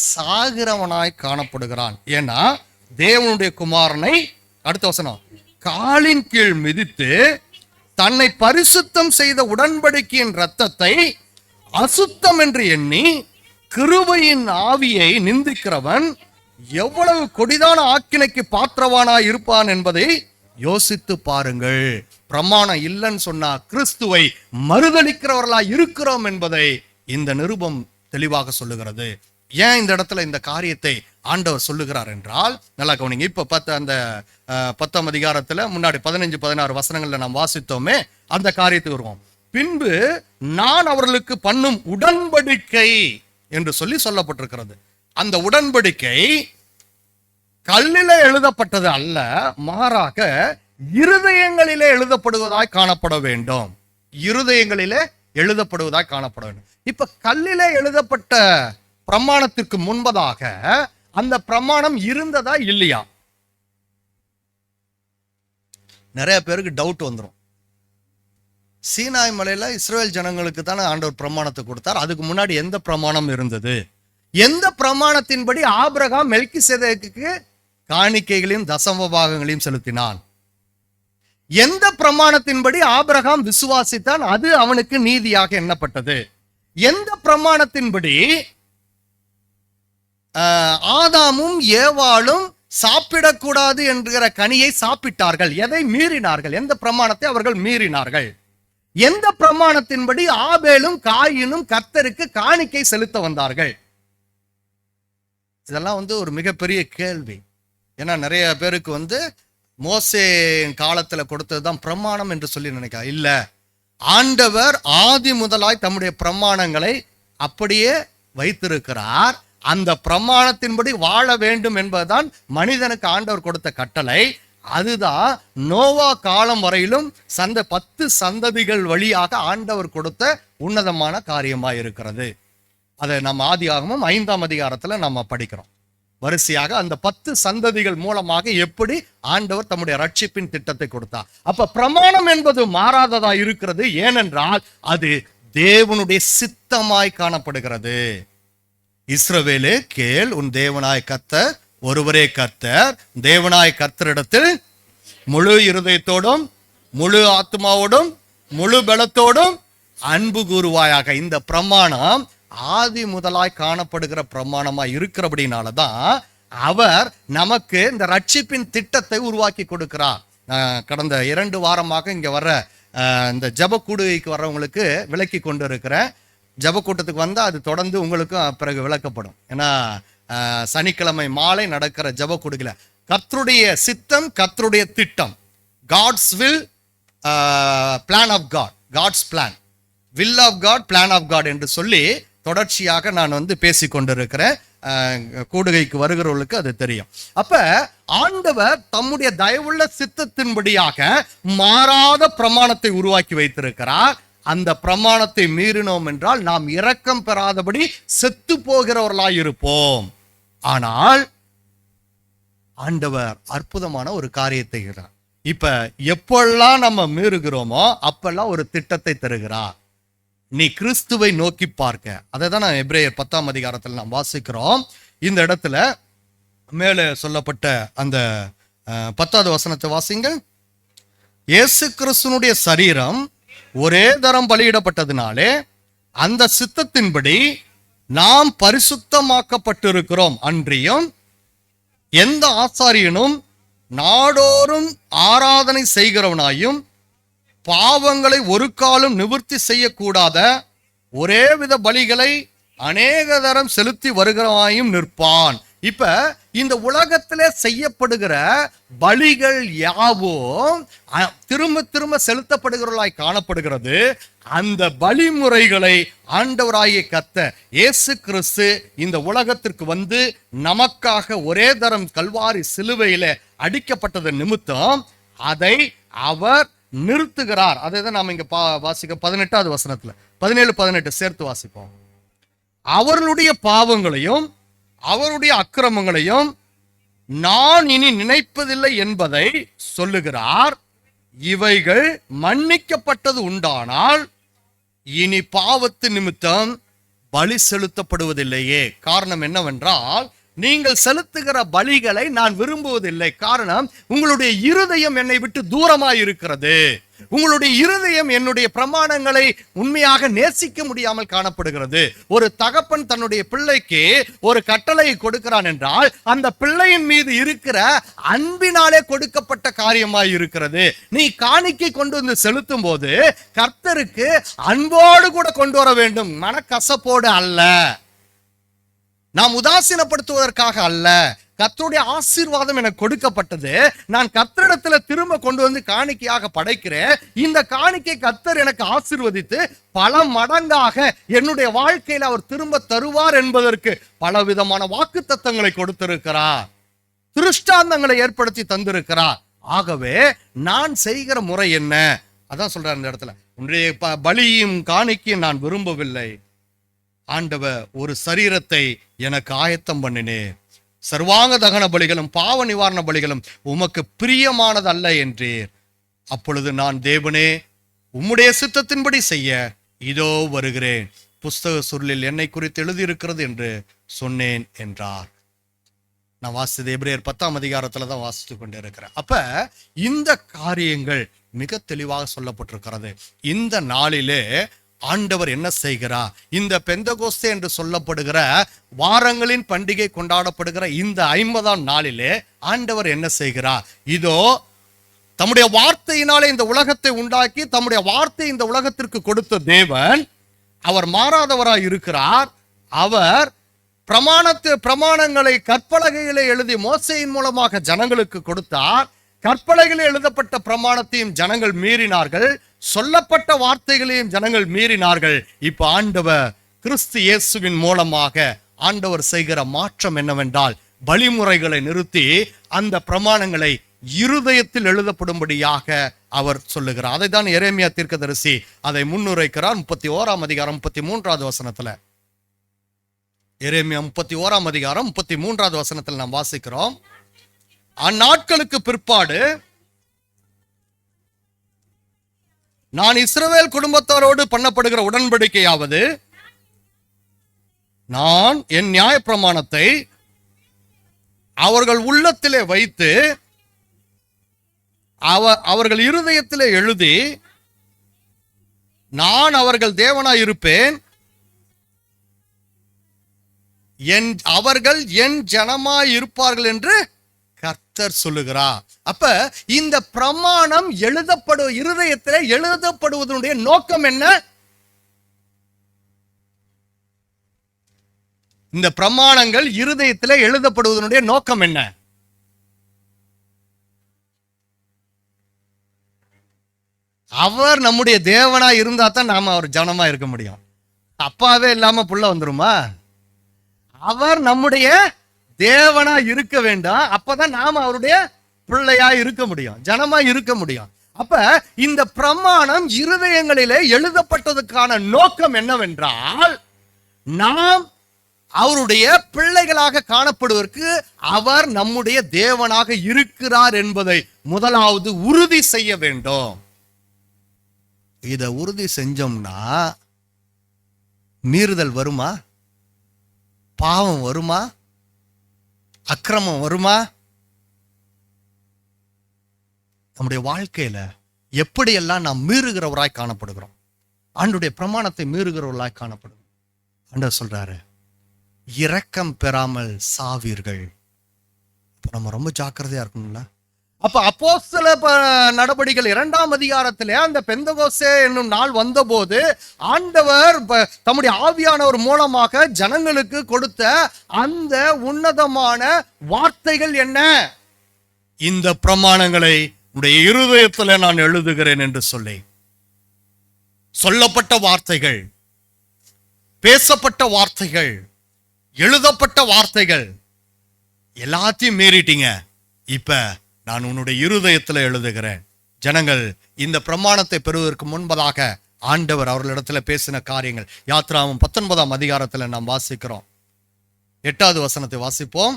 சாகிறவனாய் காணப்படுகிறான். ஏன்னா தேவனுடைய குமாரனை, அடுத்த வசனம், காலின் கீழ் மிதித்து தன்னை பரிசுத்தம் செய்த உடன்படிக்கையின் இரத்தத்தை அசுத்தம் என்று எண்ணி கிருபையின் ஆவியை நிந்திக்கிறவன் எவ்வளவு கொடிதான ஆக்கினைக்கு பாத்திரவானாய் இருப்பான் என்பதை யோசித்து பாருங்கள். பிரமாணம் இல்லைன்னு சொன்னா கிறிஸ்துவை மறுதலிக்கிறவர்களா இருக்கிறோம் என்பதை இந்த நிருபம் தெளிவாக சொல்லுகிறது. ஏன் இந்த இடத்துல இந்த காரியத்தை ஆண்டவர் சொல்லுகிறார் என்றால், நல்லா கவனிங்க. இப்ப 10ஆம் அதிகாரத்துல முன்னாடி 15-16 வசனங்கள்ல நாம் வாசித்தோமே, அந்த காரியத்துக்கு வருவோம். பின்பு நான் அவர்களுக்கு பண்ணும் உடன்படிக்கை என்று சொல்லப்பட்டிருக்கிறது. அந்த உடன்படிக்கை கல்லிலே எழுதப்பட்டது அல்ல, மாறாக இருதயங்களிலே எழுதப்படுவதாய் காணப்பட வேண்டும். இருதயங்களிலே எழுதப்படுவதாய் காணப்பட வேண்டும். இப்ப கல்லிலே எழுதப்பட்ட பிரமாணத்திற்கு முன்பதாக அந்த பிரமாணம் இருந்ததா இல்லையா? நிறைய பேருக்கு டவுட் வந்துடும். சீனாய் மலையில இஸ்ரவேல் ஜனங்களுக்கு தானே ஆண்டவர் பிரமாணத்தை கொடுத்தார். அதுக்கு முன்னாடி எந்த பிரமாணம் இருந்தது? எந்த பிரமாணத்தின்படி ஆபிரகாம் மெல்கிசேதேக்குக்கு காணிக்கைகளையும் தசம பாகங்களையும் செலுத்தினான்? எந்த பிரமாணத்தின்படி ஆபிரகாம் விசுவாசித்தான், அது அவனுக்கு நீதியாக எண்ணப்பட்டது? எந்த பிரமாணத்தின்படி ஆதாமும் ஏவாளும் சாப்பிடக்கூடாது என்கிற கனியை சாப்பிட்டார்கள்? எதை மீறினார்கள்? எந்த பிரமாணத்தை அவர்கள் மீறினார்கள்? எந்த பிரமாணத்தின்படி ஆபேலும் காயினும் கர்த்தருக்கு காணிக்கை செலுத்த வந்தார்கள்? இதெல்லாம் ஒரு மிகப்பெரிய கேள்வி. ஏன்னா நிறைய பேருக்கு மோசே காலத்துல கொடுத்ததுதான் பிரமாணம் என்று சொல்லி நினைக்க. இல்ல, ஆண்டவர் ஆதி முதலாய் தம்முடைய பிரமாணங்களை அப்படியே வைத்திருக்கிறார். அந்த பிரமாணத்தின்படி வாழ வேண்டும் என்பதுதான் மனிதனுக்கு ஆண்டவர் கொடுத்த கட்டளை. அதுதான் நோவா காலம் வரையிலும் 10 சந்ததிகள் வழியாக ஆண்டவர் கொடுத்த உன்னதமான காரியமாக இருக்கிறது. அதை நம்ம ஆதியாகமம் 5ஆம் அதிகாரத்துல நம்ம படிக்கிறோம். வரிசையாக அந்த 10 சந்ததிகள் மூலமாக எப்படி ஆண்டவர் தம்முடைய ரட்சிப்பின் திட்டத்தை கொடுத்தார். அப்ப பிரமாணம் என்பது மாறாததா இருக்கிறது. ஏனென்றால் அது தேவனுடைய சித்தமாய் காணப்படுகிறது. இஸ்ரவேலே கேள், உன் தேவனாய் கர்த்தர் ஒருவரே கர்த்தர். தேவனாய் கர்த்தரிடத்தில் முழு இருதயத்தோடும் முழு ஆத்மாவோடும் முழு பலத்தோடும் அன்பு கூறுவாயாக. இந்த பிரமாணம் ஆதி முதலாய் காணப்படுகிற பிரமாணமா இருக்கிறபடினாலதான் அவர் நமக்கு இந்த ரட்சிப்பின் திட்டத்தை உருவாக்கி கொடுக்கிறார். கடந்த 2 வாரமாக இங்க வர்ற இந்த ஜபக்கூடுகைக்கு வர்றவங்களுக்கு விளக்கி கொண்டு இருக்கிறேன். ஜபக்கூட்டத்துக்கு வந்தால் அது தொடர்ந்து உங்களுக்கும் பிறகு விளக்கப்படும். ஏன்னா சனிக்கிழமை மாலை நடக்கிற ஜபக்கூடுகையில் கர்த்தருடைய சித்தம், கர்த்தருடைய திட்டம், God's will plan of God, God's plan, will of God, plan of God என்று சொல்லி தொடர்ச்சியாக நான் பேசி கொண்டிருக்கிறேன். கூடுகைக்கு வருகிறவர்களுக்கு அது தெரியும். அப்ப ஆண்டவர் தம்முடைய தயவுள்ள சித்தத்தின்படியாக மாறாத பிரமாணத்தை உருவாக்கி வைத்திருக்கிறார். அந்த பிரமாணத்தை மீறினோம் என்றால் நாம் இரக்கம் பெறாதபடி செத்து போகிறவர்களாய் இருப்போம். ஆனால் ஆண்டவர் அற்புதமான ஒரு காரியத்தை செய்கிறார். இப்ப எப்பெல்லாம் நம்ம மீறுகிறோமோ அப்பெல்லாம் ஒரு திட்டத்தை தருகிறார். நீ கிறிஸ்துவை நோக்கி பார்க்க. அதை தான் நான் எபிரேயர் 10ஆம் அதிகாரத்தில் நாம் வாசிக்கிறோம். இந்த இடத்துல மேலே சொல்லப்பட்ட அந்த 10வது வசனத்தை வாசிங்க. இயேசு கிறிஸ்துனுடைய சரீரம் ஒரே தரம் பலியிடப்பட்டதினாலே அந்த சித்தத்தின்படி நாம் பரிசுத்தமாக்கப்பட்டிருக்கிறோம். அன்றியும் எந்த ஆசாரியனும் நாடோறும் ஆராதனை செய்கிறவனாயும் பாவங்களை ஒரு காலம் நிவர்த்தி செய்யக்கூடாத ஒரே வித பலிகளை அநேக தரம் செலுத்தி வருகிறவாயும் நிற்பான். இப்ப இந்த உலகத்திலே செய்யப்படுகிற பலிகள் யாவும் திரும்ப திரும்ப செலுத்தப்படுகிறவர்களாய் காணப்படுகிறது. அந்த பலிமுறைகளை ஆண்டவராகிய கர்த்தர் இயேசு கிறிஸ்து இந்த உலகத்திற்கு வந்து நமக்காக ஒரே தரம் கல்வாரி சிலுவையில அடிக்கப்பட்டது நிமித்தம் அதை அவர் நிறுத்துகிறார். அதை தான் நாம இங்க வாசிக்க 18வது வசனத்துல 17-18 சேர்த்து வாசிப்போம். அவர்களுடைய பாவங்களையும் அவருடைய அக்கிரமங்களையும் நான் இனி நினைப்பதில்லை என்பதை சொல்லுகிறார். இவைகள் மன்னிக்கப்பட்டது உண்டானால் இனி பாவத்து நிமித்தம் பலி செலுத்தப்படுவதில்லையே. காரணம் என்னவென்றால் நீங்கள் செலுத்துகிற பலிகளை நான் விரும்புவதில்லை. காரணம், உங்களுடைய இருதயம் என்னை விட்டு தூரமாய் இருக்கிறது. உங்களுடைய இருதயம் என்னுடைய பிரமாணங்களை உண்மையாக நேசிக்க முடியாமல் காணப்படுகிறது. ஒரு தகப்பன் தன்னுடைய பிள்ளைக்கு ஒரு கட்டளை கொடுக்கிறான் என்றால் அந்த பிள்ளையின் மீது இருக்கிற அன்பினாலே கொடுக்கப்பட்ட காரியமாய் இருக்கிறது. நீ காணிக்கை கொண்டு வந்து செலுத்தும் போது கர்த்தருக்கு அன்போடு கூட கொண்டு வர வேண்டும், மனக்கசப்போடு அல்ல, நாம் உதாசீனப்படுத்துவதற்காக அல்ல. கர்த்தருடைய ஆசீர்வாதம் எனக்கு கொடுக்கப்பட்டது, நான் கர்த்தரிடத்துல திரும்ப கொண்டு வந்து காணிக்கையாக படைக்கிறேன். இந்த காணிக்கை கர்த்தர் எனக்கு ஆசீர்வதித்து பல மடங்காக என்னுடைய வாழ்க்கையில் அவர் திரும்ப தருவார் என்பதற்கு பலவிதமான வாக்குத்தத்தங்களை கொடுத்திருக்கிறார், திருஷ்டாந்தங்களை ஏற்படுத்தி தந்திருக்கிறார். ஆகவே நான் செய்கிற முறை என்ன? அதான் சொல்றார் இந்த இடத்துல, உன்னுடைய பலியும் காணிக்கையும் நான் விரும்பவில்லை. ஆண்டவர் ஒரு சரீரத்தை எனக்கு ஆயத்தம் பண்ணினேன், சர்வாங்க தகன பலிகளும் பாவ நிவாரண பலிகளும் உமக்கு பிரியமானது அல்ல என்றீர். அப்பொழுது நான், தேவனே உம்முடைய சித்தத்தின்படி செய்ய இதோ வருகிறேன், புஸ்தக சுருளில் என்னை குறித்து எழுதியிருக்கிறது என்று சொன்னேன் என்றார். நான் வாசித்தது எபிரேயர் 10ஆம் அதிகாரத்துல தான் வாசித்து கொண்டே இருக்கிறேன். அப்ப இந்த காரியங்கள் மிக தெளிவாக சொல்லப்பட்டிருக்கிறது. இந்த நாளிலே ஆண்டவர் என்ன செய்கிறார்? இந்த பெந்தகோஸ்தே என்று சொல்லப்படுகிற வாரங்களின் பண்டிகை கொண்டாடப்படுகிற இந்த 50ஆம் நாளிலே ஆண்டவர் என்ன செய்கிறார்? இதோ தம்முடைய வார்த்தையினாலே இந்த உலகத்தை உண்டாக்கி தம்முடைய வார்த்தை இந்த உலகத்திற்கு கொடுத்த தேவன், அவர் மாறாதவராய் இருக்கிறார். அவர் பிரமாணங்களை கற்பலகைகளை எழுதி மோசையின் மூலமாக ஜனங்களுக்கு கொடுத்தார். கற்பலகையில் எழுதப்பட்ட பிரமாணத்தையும் ஜனங்கள் மீறினார்கள், சொல்லப்பட்ட வார்த்தைகளையும் ஜனங்கள் மீறினார்கள். இப்ப ஆண்டவர் கிறிஸ்து இயேசுவின் மூலமாக ஆண்டவர் செய்கிற மாற்றம் என்னவென்றால், பலிமுறைகளை நிறுத்தி அந்த பிரமாணங்களை இருதயத்தில் எழுதப்படும்படியாக அவர் சொல்லுகிறார். அதை தான் எரேமியா தீர்க்கதரிசி அதை முன்னுரைக்கிறார் 31ஆம் அதிகாரம் 33வது வசனத்துல. எரேமியா 31ஆம் அதிகாரம் 33வது வசனத்தில் நாம் வாசிக்கிறோம், அந்நாட்களுக்கு பிற்பாடு நான் இஸ்ரவேல் குடும்பத்தாரோடு பண்ணப்படுகிற உடன்படிக்கையாவது, நான் என் நியாயப்பிரமாணத்தை அவர்கள் உள்ளத்திலே வைத்து அவர்கள் இருதயத்திலே எழுதி, நான் அவர்கள் தேவனாய் இருப்பேன், அவர்கள் என் ஜனமாய் இருப்பார்கள் என்று கர்த்தர் சொல்லுகிறார். அப்ப இந்த பிரமாணம் இருதயத்திலே எழுதப்படுவதனுடைய நோக்கம் என்ன? இந்த பிரமாணங்கள் இருதயத்திலே எழுதப்படுவதனுடைய நோக்கம் என்ன? அவர் நம்முடைய தேவனா இருந்தா தான் நாம அவர் ஜனமா இருக்க முடியும். அப்பாவே இல்லாம புள்ள வந்துருமா? அவர் நம்முடைய தேவனா இருக்க வேண்டாம், அப்பதான் நாம அவருடைய பிள்ளையா இருக்க முடியும், ஜனமா இருக்க முடியும். அப்ப இந்த பிரமாணம் இருதயங்களிலே எழுதப்பட்டதுக்கான நோக்கம் என்னவென்றால், நாம் அவருடைய பிள்ளைகளாக காணப்படுவதற்கு அவர் நம்முடைய தேவனாக இருக்கிறார் என்பதை முதலாவது உறுதி செய்ய வேண்டும். இதை உறுதி செஞ்சோம்னா மீறுதல் வருமா? பாவம் வருமா? அக்கிரமம் வருமா? நம்முடைய வாழ்க்கையில எப்படியெல்லாம் நாம் மீறுகிறவராய் காணப்படுகிறோம், ஆண்டுடைய பிரமாணத்தை மீறுகிறவர்களாய் காணப்படுகிறோம். ஆண்டவர் சொல்றாரு, இரக்கம் பெறாமல் சாவீர்கள். நம்ம ரொம்ப ஜாக்கிரதையா இருக்கணும்ல. அப்ப அப்போஸ்தல நடபடிகள் 2ஆம் அதிகாரத்திலே அந்த பெந்தகோஸ்தே என்னும் நாள் வந்தபோது ஆண்டவர் தம்முடைய ஆவியானவர் மூலமாக ஜனங்களுக்கு கொடுத்த அந்த உன்னதமான வார்த்தைகள் என்ன? இந்த பிரமாணங்களை உடைய இருதயத்தில் நான் எழுதுகிறேன் என்று சொல்லி சொல்லப்பட்ட வார்த்தைகள், பேசப்பட்ட வார்த்தைகள், எழுதப்பட்ட வார்த்தைகள் எல்லாத்தையும் மீறிட்டீங்க, இப்ப நான் உன்னுடைய இருதயத்தில் எழுதுகிறேன். ஜனங்கள் இந்த பிரமாணத்தை பெறுவதற்கு முன்பதாக ஆண்டவர் அவர்களிடத்துல பேசின காரியங்கள் யாத்ராகமம் 19ஆம் அதிகாரத்தில் நாம் வாசிக்கிறோம். 8வது வசனத்தை வாசிப்போம்.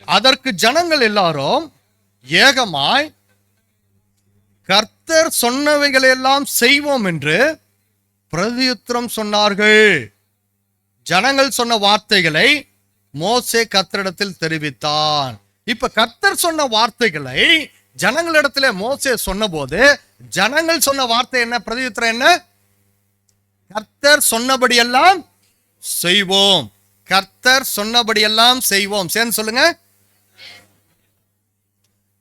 அதற்கு ஜனங்கள் எல்லாரும் ஏகமாய் கர்த்தர் சொன்னவைகளெல்லாம் செய்வோம் என்று பிரதியுத்தரம் சொன்னார்கள். ஜனங்கள் சொன்ன வார்த்தைகளை மோசே கர்த்தரிடத்தில் தெரிவித்தான். இப்ப கர்த்தர் சொன்ன வார்த்தைகளை ஜனங்களிடத்துல மோசே சொன்ன போது ஜனங்கள் சொன்ன வார்த்தை என்ன? பிரதியுத்தரம் என்ன? கர்த்தர் சொன்னபடியெல்லாம் செய்வோம். கர்த்தர் சொன்னபடியெல்லாம் செய்வோம். சேர்ந்து சொல்லுங்க.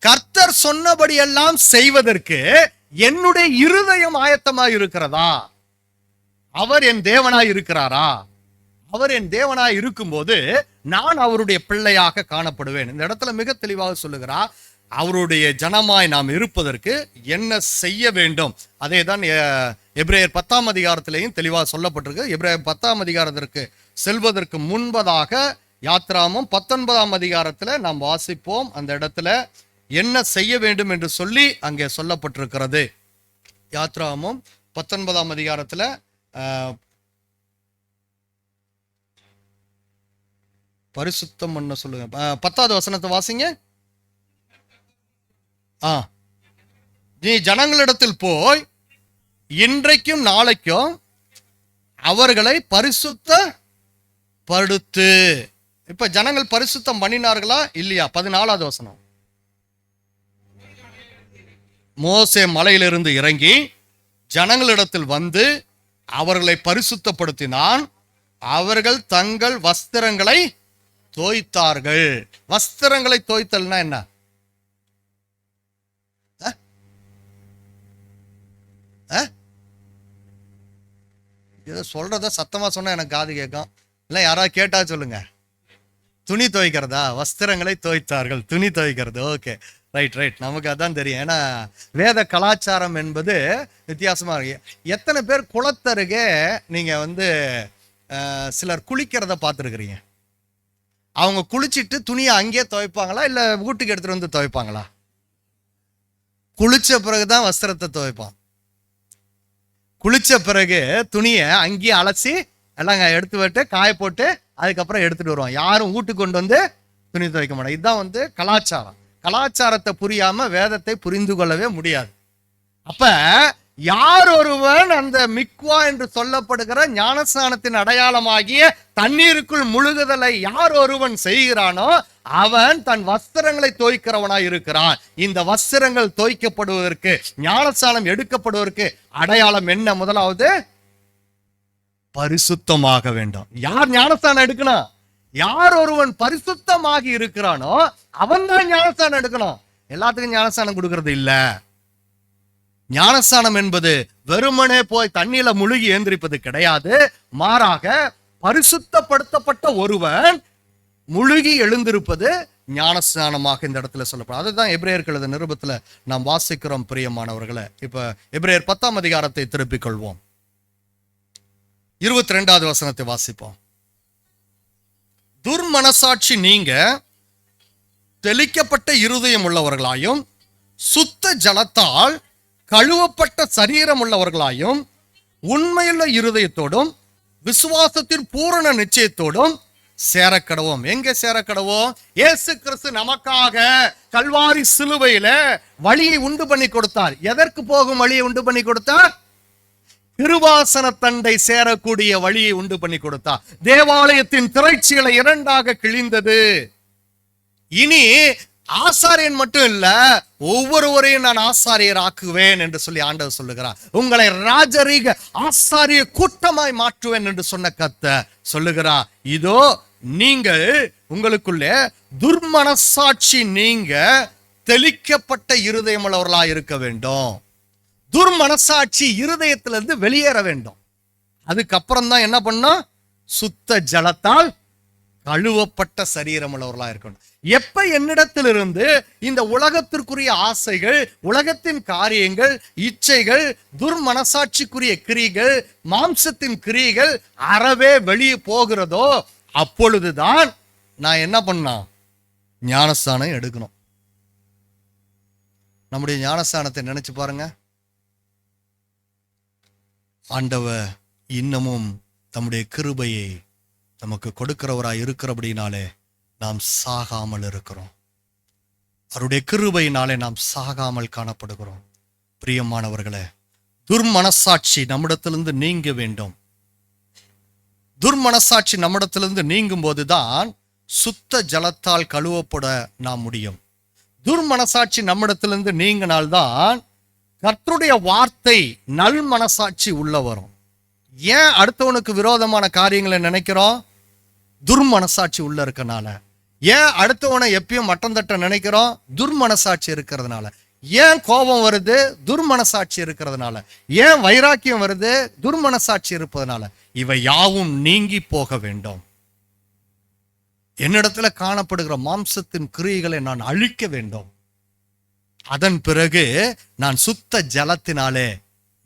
கர்த்தர் சொன்னபடியெல்லாம் செய்வதற்கு என்னுடைய இருதயம் ஆயத்தமாய் இருக்கிறதா? அவர் என் தேவனாய் இருக்கிறாரா? அவர் என் தேவனாய் இருக்கும்போது நான் அவருடைய பிள்ளையாக காணப்படுவேன். இந்த இடத்துல மிக தெளிவாக சொல்லுகிறார், அவருடைய ஜனமாய் நாம் இருப்பதற்கு என்ன செய்ய வேண்டும். அதே தான் எபிரேயர் 10ஆம் அதிகாரத்திலேயும் தெளிவாக சொல்லப்பட்டிருக்கு. எபிரேயர் 10ஆம் அதிகாரத்திற்கு செல்வதற்கு முன்பதாக யாத்ராகமம் 19ஆம் அதிகாரத்தில் நாம் வாசிப்போம். அந்த இடத்துல என்ன செய்ய வேண்டும் என்று சொல்லி அங்கே சொல்லப்பட்டிருக்கிறது. யாத்ராகமம் 19ஆம் அதிகாரத்தில் பரிசுத்தம் பண்ண சொல்லுங்க. 10வது வசனத்தை வாசிங்க. நீ ஜனங்களிடத்தில் போய் இன்றைக்கும் நாளைக்கும் அவர்களை பரிசுத்தப்படுத்து. இப்ப ஜனங்கள் பரிசுத்தம் பண்ணினார்களா இல்லையா? 14வது வசனம். மோசே மலையிலிருந்து இறங்கி ஜனங்களிடத்தில் வந்து அவர்களை பரிசுத்தப்படுத்தினான். அவர்கள் தங்கள் வஸ்திரங்களை தோய்த்தார்கள். வஸ்திரங்களை தோய்த்தல்னா என்ன? இதை சொல்றத சத்தமா சொன்னா எனக்கு காது கேட்கும். இல்ல யாராவது கேட்டா சொல்லுங்க. துணி துவைக்கிறதா? வஸ்திரங்களை தோய்த்தார்கள், துணி துவைக்கிறது. ஓகே, ரைட் ரைட், நமக்கு அதான் தெரியும். ஏன்னா வேத கலாச்சாரம் என்பது வித்தியாசமா இருக்கு. எத்தனை பேர் குளத்தருகே நீங்க சிலர் குளிக்கிறத பார்த்துருக்கிறீங்க? அவங்க குளிச்சுட்டு துணியை அங்கேயே துவைப்பாங்களா இல்ல வீட்டுக்கு எடுத்துட்டு வந்து துவைப்பாங்களா? குளிச்ச பிறகுதான் வஸ்திரத்தை துவைப்பான். குளிச்ச பிறகு துணியை அங்கேயே அலசி எல்லாம் எடுத்து விட்டு காய போட்டு அதுக்கப்புறம் எடுத்துட்டு வருவான். யாரும் வீட்டுக்கு கொண்டு வந்து துணி துவைக்க மாட்டாங்க. இதுதான் கலாச்சாரம். கலாச்சாரத்தை புரியாம வேதத்தை புரிந்து கொள்ளவே முடியாது. அப்ப யார் ஒருவன் அந்த மிக்வா என்று சொல்லப்படுகிற ஞானஸ்நானத்தின் அடையாளமாகிய தண்ணீருக்குள் முழுகுதலை யார் ஒருவன் செய்கிறானோ அவன் தன் வஸ்திரங்களை தோய்க்கிறவனாய் இருக்கிறான். இந்த வஸ்திரங்கள் தோய்க்கப்படுவதற்கு, ஞானஸ்நானம் எடுக்கப்படுவதற்கு அடையாளம் என்ன? முதலாவது பரிசுத்தமாக வேண்டும். யார் ஞானஸ்நானம் எடுக்கணும்? யார் ஒருவன் பரிசுத்தமாகி இருக்கிறானோ அவன் தான் ஞானஸ்நானம் எடுக்கணும். எல்லாத்துக்கும் ஞானஸ்நானம் கொடுக்கறது இல்ல. ஞானஸ்நானம் என்பது வெறுமனே போய் தண்ணீர முழுகி ஏந்திரிப்பது கிடையாது. மாறாக பரிசுத்தப்படுத்தப்பட்ட ஒருவன் முழுகி எழுந்திருப்பது, ஞானஸ்நானமாக இந்த இடத்துல சொல்லப்படும். அதுதான் எபிரேயர்கள் எழுதின நிருபத்துல நாம் வாசிக்கிறோம் பிரியமானவர்களை. இப்ப எபிரேயர் 10ஆம் அதிகாரத்தை திருப்பிக் கொள்வோம். 22வது வசனத்தை வாசிப்போம். துர்மனசாட்சி நீங்க தெளிக்கப்பட்ட இருதயம் உள்ளவர்களாயும் சுத்த ஜலத்தால் கழுவப்பட்ட சரீரம் உள்ளவர்களாயும் உண்மையுள்ள இருதயத்தோடும் விசுவாசத்தின் பூரண நிச்சயத்தோடும் சேரக்கடவோம். எங்க சேரக்கடவோம்? இயேசு கிறிஸ்து நமக்காக கல்வாரி சிலுவையில வழியை உண்டு பண்ணி கொடுத்தார். எதற்கு போகும் வழியை உண்டு பண்ணி கொடுத்தார்? கிருபாசன தண்டை சேரக்கூடிய வழியை உண்டு பண்ணி கொடுத்தார். தேவாலயத்தின் திரைச்சீலை இரண்டாக கிழிந்தது. இனி ஆசாரியன் மட்டும் இல்ல, ஒவ்வொருவரையும் நான் ஆசாரியர் ஆக்குவேன் என்று சொல்லி ஆண்டவர் சொல்லுகிறார். உங்களை ராஜரீக ஆசாரிய கூட்டமாய் மாற்றுவேன் என்று சொன்ன கர்த்தர் சொல்லுகிறார். இதோ நீங்கள் உங்களுக்குள்ளே துர்மனசாட்சி நீங்க தெளிக்கப்பட்ட இருதயம் உள்ளவர்களாய் இருக்க வேண்டும். துர்மனசாட்சி இருதயத்திலிருந்து வெளியேற வேண்டும். அதுக்கப்புறம் தான் என்ன பண்ணோம்? சுத்த ஜலத்தால் கழுவப்பட்ட சரீரம் உள்ளவர்களா இருக்கணும். எப்ப என்னிடத்திலிருந்து இந்த உலகத்திற்குரிய ஆசைகள், உலகத்தின் காரியங்கள், இச்சைகள், துர்மனசாட்சிக்குரிய கிரிகள், மாம்சத்தின் கிரிகள் அறவே வெளியே போகிறதோ அப்பொழுதுதான் நான் என்ன பண்ணா ஞானஸ்தானம் எடுக்கணும். நம்முடைய ஞானஸ்தானத்தை நினைச்சு பாருங்க. ஆண்டவர் இன்னமும் தம்முடைய கிருபையை நமக்கு கொடுக்கிறவராய் இருக்கிறபடினாலே நாம் சாகாமல் இருக்கிறோம். அவருடைய கிருபையினாலே நாம் சாகாமல் காணப்படுகிறோம். பிரியமானவர்களே, துர்மனசாட்சி நம்மிடத்திலிருந்து நீங்க வேண்டும். துர்மனசாட்சி நம்மிடத்திலிருந்து நீங்கும் போதுதான் சுத்த ஜலத்தால் கழுவப்பட நாம் முடியும். துர்மனசாட்சி நம்மிடத்திலிருந்து நீங்கினால்தான் கர்த்தருடைய வார்த்தை நல் மனசாட்சி உள்ள வரும். ஏன் அடுத்தவனுக்கு விரோதமான காரியங்களை நினைக்கிறோம்? துர்மனசாட்சி உள்ள இருக்கனால. ஏன் அடுத்தவனை எப்பயும் மட்டம் தட்ட நினைக்கிறோம்? துர்மனசாட்சி இருக்கிறதுனால. ஏன் கோபம் வருது? துர்மனசாட்சி இருக்கிறதுனால. ஏன் வைராக்கியம் வருது? துர்மனசாட்சி இருப்பதனால. இவை யாவும் நீங்கி போக வேண்டும். என்னிடத்துல காணப்படுகிற மாம்சத்தின் கிரியைகளை நான் அழிக்க வேண்டும். அதன் பிறகு நான் சுத்த ஜலத்தினாலே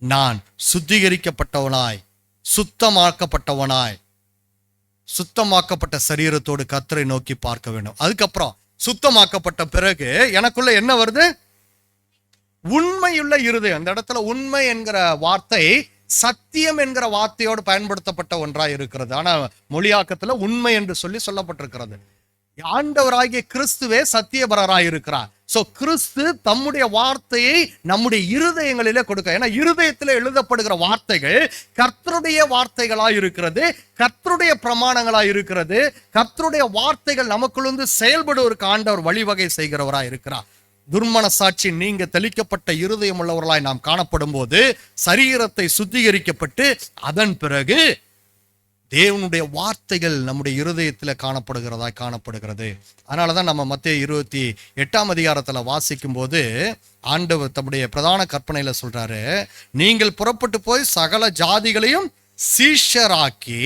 நான் சுத்திகரிக்கப்பட்டவனாய், சுத்தமாக்கப்பட்டவனாய், சுத்தமாக்கப்பட்ட சரீரத்தோடு கர்த்தரை நோக்கி பார்க்க வேண்டும். அதுக்கப்புறம் சுத்தமாக்கப்பட்ட பிறகு எனக்குள்ள என்ன வருது? உண்மையுள்ள இருதயம். அந்த இடத்துல உண்மை என்கிற வார்த்தை சத்தியம் என்கிற வார்த்தையோடு பயன்படுத்தப்பட்ட ஒன்றாய் இருக்கிறது. ஆனா மொழியாக்கத்துல உண்மை என்று சொல்லி சொல்லப்பட்டிருக்கிறது. ஆண்டவராகிய கிறிஸ்துவே சத்தியபரராய் இருக்கிறார். சோ கிறிஸ்து தம்முடைய வார்த்தையை நம்முடைய இருதயங்களிலே கொடுக்க. ஏன்னா இருதயத்திலே எழுதப்படுகிற வார்த்தைகள் கர்த்தருடைய வார்த்தைகளாய் இருக்கிறது, கர்த்தருடைய பிரமாணங்களாய் இருக்கிறது. கர்த்தருடைய வார்த்தைகள் நமக்குள்ளிருந்து செயல்படுவதற்கு ஆண்டவர் வழிவகை செய்கிறவராய் இருக்கிறார். துர்மனசாட்சி நீங்க தெளிக்கப்பட்ட இருதயம் உள்ளவர்களாய் நாம் காணப்படும் போது சரீரத்தை சுத்திகரிக்கப்பட்டு அதன் பிறகு தேவனுடைய வார்த்தைகள் நம்முடைய இருதயத்தில் காணப்படுகிறது. அதனாலதான் நம்ம மத்தேயு 28ஆம் அதிகாரத்துல வாசிக்கும் போது ஆண்டவர் தம்முடைய பிரதான கற்பனையில சொல்றாரு, நீங்கள் புறப்பட்டு போய் சகல ஜாதிகளையும் சீஷராக்கி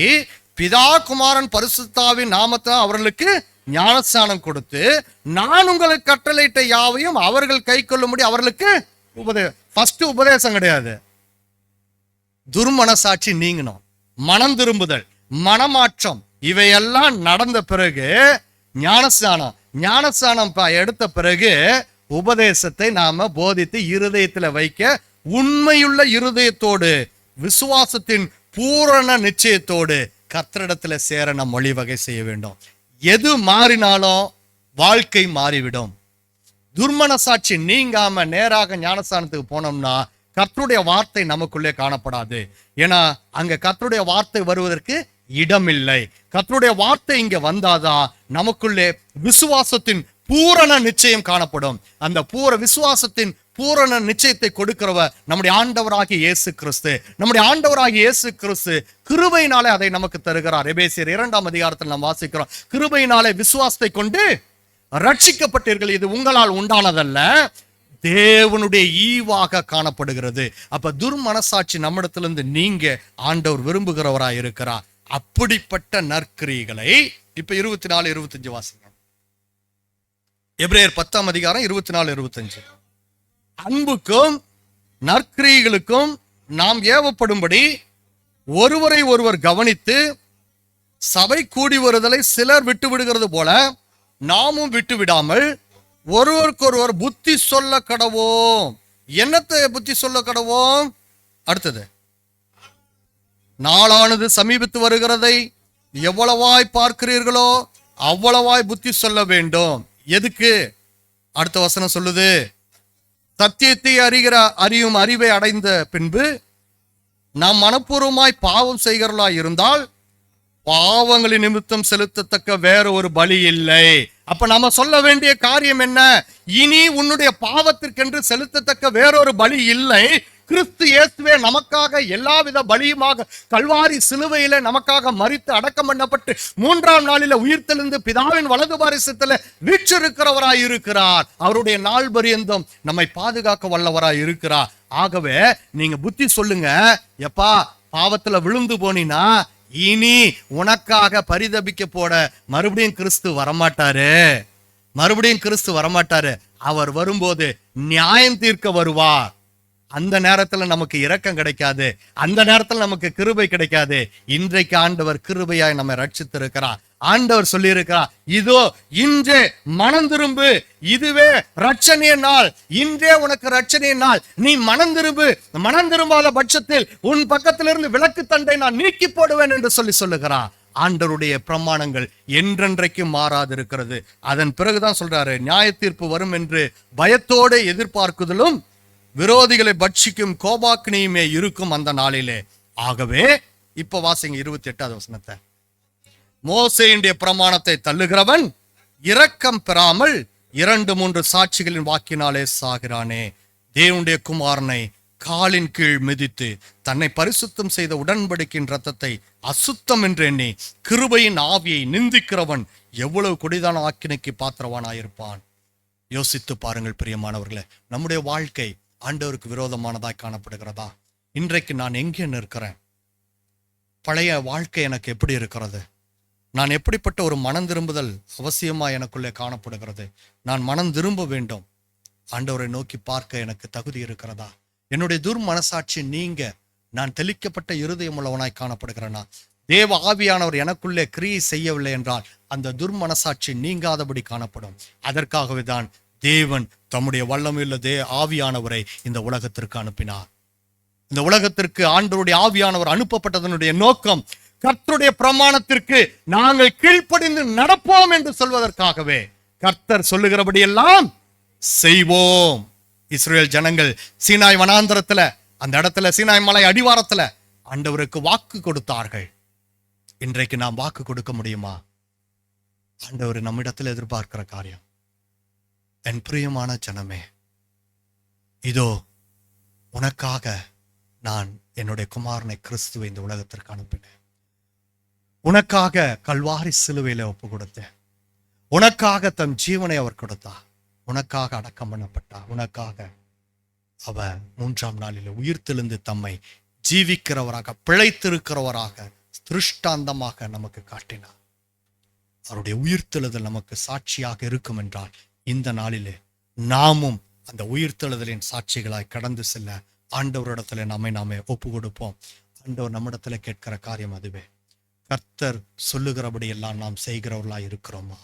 பிதா குமாரன் பரிசுத்தாவின் நாமத்தை அவர்களுக்கு ஞானஸ்நானம் கொடுத்து நான் உங்களுக்கு கட்டளையிட்ட யாவையும் அவர்கள் கை கொள்ளும்படி அவர்களுக்கு உபதேசம் கிடையாது. துர்மனசாட்சி நீங்கணும், மனம் திரும்புதல், மனமாற்றம் இவையெல்லாம் நடந்த பிறகு ஞானஸ்நானம் எடுத்த பிறகு உபதேசத்தை நாம போதித்து இருதயத்துல வைக்க உண்மையுள்ள இருதயத்தோடு விசுவாசத்தின் பூரண நிச்சயத்தோடு கர்த்தரிடத்துல சேர நம் வழிவகை செய்ய வேண்டும். எது மாறினாலும் வாழ்க்கை மாறிவிடும். துர்மனசாட்சி நீங்காம நேராக ஞானஸ்தானத்துக்கு போனோம்னா கர்த்தருடைய வார்த்தை நமக்குள்ளே காணப்படாது. ஏன்னா அங்க கர்த்தருடைய வார்த்தை வருவதற்கு இடமில்லை. கர்த்தருடைய வார்த்தை இங்க வந்தாதான் நமக்குள்ளே விசுவாசத்தின் பூரண நிச்சயம் காணப்படும். அந்த விசுவாசத்தின் பூரண நிச்சயத்தை கொடுக்கிறவர் நம்முடைய ஆண்டவராகிய இயேசு கிறிஸ்து. நம்முடைய ஆண்டவராகிய இயேசு கிறிஸ்து கிருபையினாலே அதை நமக்கு தருகிறார். எபேசியர் 2ஆம் அதிகாரத்தில் நாம் வாசிக்கிறோம், கிருபையினாலே விசுவாசத்தை கொண்டு ரட்சிக்கப்பட்டீர்கள், இது உங்களால் உண்டானதல்ல, தேவனுடைய ஈவாக காணப்படுகிறது. அப்ப துர்மனசாட்சி நம்மிடத்திலிருந்து நீங்க ஆண்டவர் விரும்புகிறவராய் இருக்கிறார். அப்படிப்பட்ட நற்கிரியைகளை இப்ப 24, 25 வாசிங்க. எபிரேயர் 10 24 25. அன்புக்கும் நற்கிரியைகளுக்கும் நாம் ஏவப்படும்படி ஒருவரை ஒருவர் கவனித்து சபை கூடி வருதலை சிலர் விட்டு விடுகிறது போல நாமும் விட்டு விடாமல் ஒருவருக்கொருவர் புத்தி சொல்ல கடவோம். என்னத்தை புத்தி சொல்ல கடவோம்? அடுத்தது, நாளானது சமீபித்து வருகிறதை எவ்வளவாய் பார்க்கிறீர்களோ அவ்வளவாய் புத்தி சொல்ல வேண்டும். எதுக்கு? அடுத்த வசனம் சொல்லுது, சத்தியத்தை அறியும் அறிவை அடைந்த பின்பு நாம் மனப்பூர்வமாய் பாவம் செய்கிறவர்களாய் இருந்தால் பாவங்களின் நிமித்தம் செலுத்தத்தக்க வேற ஒரு பலி இல்லை. அப்ப நாம சொல்ல வேண்டிய காரியம் என்ன? இனி உன்னுடைய பாவத்திற்கென்று செலுத்தத்தக்க வேறொரு பலி இல்லை. கிறிஸ்து இயேசுவே நமக்காக எல்லாவித பலியுமாக கல்வாரி சிலுவையில நமக்காக மரித்து அடக்கம் பண்ணப்பட்டு 3ஆம் நாளில உயிர்த்தெழுந்து பிதாவின் வலது பாரிசத்துல வீற்றிருக்கிறவராய் இருக்கிறார். அவருடைய நாள் பரியந்தம் நம்மை பாதுகாக்க வல்லவராய் இருக்கிறார். ஆகவே நீங்க புத்தி சொல்லுங்க, எப்பா பாவத்துல விழுந்து போனீனா இனி உனக்காக பரிதபிக்க போட மறுபடியும் கிறிஸ்து வரமாட்டாரு. அவர் வரும்போது நியாயம் தீர்க்க வருவார். அந்த நேரத்துல நமக்கு இரக்கம் கிடைக்காது, அந்த நேரத்துல நமக்கு கிருபை கிடைக்காது. இன்றைக்கு ஆண்டவர் கிருபையாய் நம்ம ரட்சித்திருக்கிறார். ஆண்டவர் சொல்லி இருக்கிறார், இதோ இன்றே மனம் திரும்பு, இதுவே ரட்சணிய நாள், இன்றே உனக்கு ரட்சணிய நாள், நீ மனம் திரும்பாத பட்சத்தில் உன் பக்கத்திலிருந்து விளக்கு தண்டை நான் நீக்கி போடுவேன் என்று சொல்லுகிறார். ஆண்டவருடைய பிரமாணங்கள் என்றென்றைக்கும் மாறாது இருக்கிறது. அதன் பிறகுதான் சொல்றாரு, நியாய தீர்ப்பு வரும் என்று பயத்தோடு எதிர்பார்க்குதலும் விரோதிகளை பட்சிக்கும் கோபாக்னியுமே இருக்கும் அந்த நாளிலே. ஆகவே இப்ப வாசிங்க 28வது வசனத்தை. மோசேயுடைய பிரமாணத்தை தள்ளுகிறவன் இரக்கம் பெறாமல் 2-3 சாட்சிகளின் வாக்கினாலே சாகிறானே. தேவனுடைய குமாரனை காலின் கீழ் மிதித்து தன்னை பரிசுத்தம் செய்த உடன்படிக்கையின் ரத்தத்தை அசுத்தம் என்று எண்ணி கிருபையின் ஆவியை நிந்திக்கிறவன் எவ்வளவு கொடிதான ஆக்கினைக்கு பாத்திரவானாயிருப்பான். யோசித்து பாருங்கள் பிரியமானவர்களே, நம்முடைய வாழ்க்கை ஆண்டவருக்கு விரோதமானதாய் காணப்படுகிறதா? இன்றைக்கு நான் எங்கே நிற்கிறேன்? பழைய வாழ்க்கை எனக்கு எப்படி இருக்கிறது? நான் எப்படிப்பட்ட ஒரு மனம் திரும்புதல் அவசியமா எனக்குள்ளே காணப்படுகிறது? நான் மனம் திரும்ப வேண்டும். ஆண்டவரை நோக்கி பார்க்க எனக்கு தகுதி இருக்கிறதா? என்னுடைய துர்மனசாட்சி நீங்க நான் தெளிக்கப்பட்ட இருதயம் உள்ளவனாய் காணப்படுகிறேனா? தேவ ஆவியானவர் எனக்குள்ளே கிரியை செய்யவில்லை என்றால் அந்த துர்மனசாட்சி நீங்காதபடி காணப்படும். அதற்காகவே தான் தேவன் தம்முடைய வல்லமையுள்ள ஆவியானவரை இந்த உலகத்திற்கு அனுப்பினார். இந்த உலகத்திற்கு ஆண்டவருடைய ஆவியானவர் அனுப்பப்பட்டதனுடைய நோக்கம் கர்த்தருடைய பிரமாணத்திற்கு நாங்கள் கீழ்ப்படிந்து நடப்போம் என்று சொல்வதற்காகவே. கர்த்தர் சொல்லுகிறபடி எல்லாம் செய்வோம். இஸ்ரேல் ஜனங்கள் சீனாய் வனாந்தரத்துல, அந்த இடத்துல சீனாய் மலை அடிவாரத்துல ஆண்டவருக்கு வாக்கு கொடுத்தார்கள். இன்றைக்கு நாம் வாக்கு கொடுக்க முடியுமா? ஆண்டவர் நம்மிடத்தில் எதிர்பார்க்கிற காரியம், என் பிரியமான ஜனமே, இதோ உனக்காக நான் என்னுடைய குமாரனை கிறிஸ்துவை இந்த உலகத்திற்கு அனுப்பினேன். உனக்காக கல்வாரி சிலுவையில ஒப்பு கொடுத்தேன். உனக்காக தன் ஜீவனை அவர் கொடுத்தார். உனக்காக அடக்கம் பண்ணப்பட்டார். உனக்காக அவர் 3ஆம் நாளில் உயிர்த்தெழுந்து தம்மை ஜீவிக்கிறவராக, பிழைத்திருக்கிறவராக திருஷ்டாந்தமாக நமக்கு காட்டினார். அவருடைய உயிர்த்தெழுதல் நமக்கு சாட்சியாக இருக்கும் என்றால் இந்த நாளிலே நாமும் அந்த உயிர்த்தெழுதலின் சாட்சிகளாய் கடந்து செல்ல ஆண்டவரிடத்துல நாமே ஒப்பு கொடுப்போம். ஆண்டவர் நம்மிடத்துல கேட்கிற காரியம் அதுவே. கர்த்தர் சொல்லுகிறபடி எல்லாம் நாம் செய்கிறவர்களாய் இருக்கிறோமா?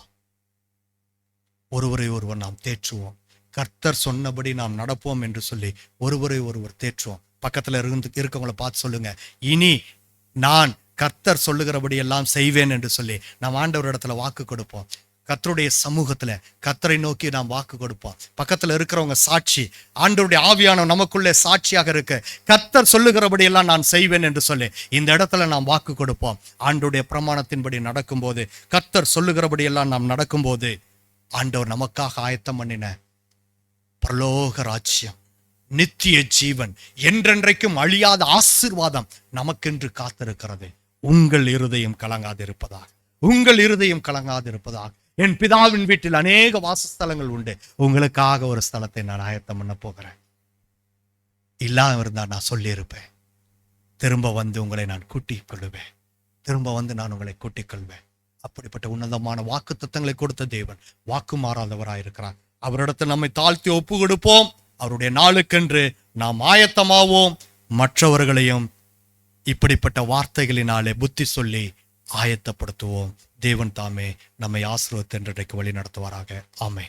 ஒருவரை ஒருவர் நாம் தேற்றுவோம். கர்த்தர் சொன்னபடி நாம் நடப்போம் என்று சொல்லி ஒருவரை ஒருவர் தேற்றுவோம். பக்கத்துல இருக்கவங்களை பார்த்து சொல்லுங்க, இனி நான் கர்த்தர் சொல்லுகிறபடி எல்லாம் செய்வேன் என்று சொல்லி நாம் ஆண்டவர் இடத்துல வாக்கு கொடுப்போம். கர்த்தருடைய சமூகத்துல கர்த்தரை நோக்கி நாம் வாக்கு கொடுப்போம். பக்கத்துல இருக்கிறவங்க சாட்சி, ஆண்டவருடைய ஆவியானவர் நமக்குள்ளே சாட்சியாக இருக்கு. கர்த்தர் சொல்லுகிறபடி எல்லாம் நான் செய்வேன் என்று சொல்லி இந்த இடத்துல நாம் வாக்கு கொடுப்போம். ஆண்டவருடைய பிரமாணத்தின்படி நடக்கும்போது, கர்த்தர் சொல்லுகிறபடி எல்லாம் நாம் நடக்கும்போது, ஆண்டவர் நமக்காக ஆயத்தம் பண்ணின பரலோக ராஜ்யம், நித்திய ஜீவன், என்றென்றைக்கும் அழியாத ஆசீர்வாதம் நமக்கென்று காத்திருக்கிறது. உங்கள் இருதயம் கலங்காதிருப்பதாக, உங்கள் இருதயம் கலங்காதிருப்பதாக. என் பிதாவின் வீட்டில் அநேக வாசஸ்தலங்கள் உண்டு, உங்களுக்காக ஒரு ஸ்தலத்தை நான் ஆயத்தம் பண்ண போகிறேன். இல்லாம இருந்தா நான் சொல்லியிருப்பேன். திரும்ப வந்து உங்களை நான் கூட்டிக் கொள்வேன். திரும்ப வந்து நான் உங்களை கூட்டிக் கொள்வேன். அப்படிப்பட்ட உன்னதமான வாக்கு தத்தங்களை கொடுத்த தேவன் வாக்கு மாறாதவராயிருக்கிறார். அவரிடத்தில் நம்மை தாழ்த்தி ஒப்பு கொடுப்போம். அவருடைய நாளுக்கென்று நாம் ஆயத்தமாவோம். மற்றவர்களையும் இப்படிப்பட்ட வார்த்தைகளினாலே புத்தி சொல்லி ஆயத்தப்படுத்துவோம். தேவன் தாமே நம்மை ஆசீர்வதித்து இன்றைக்கு வழி நடத்துவாராக. ஆமென்.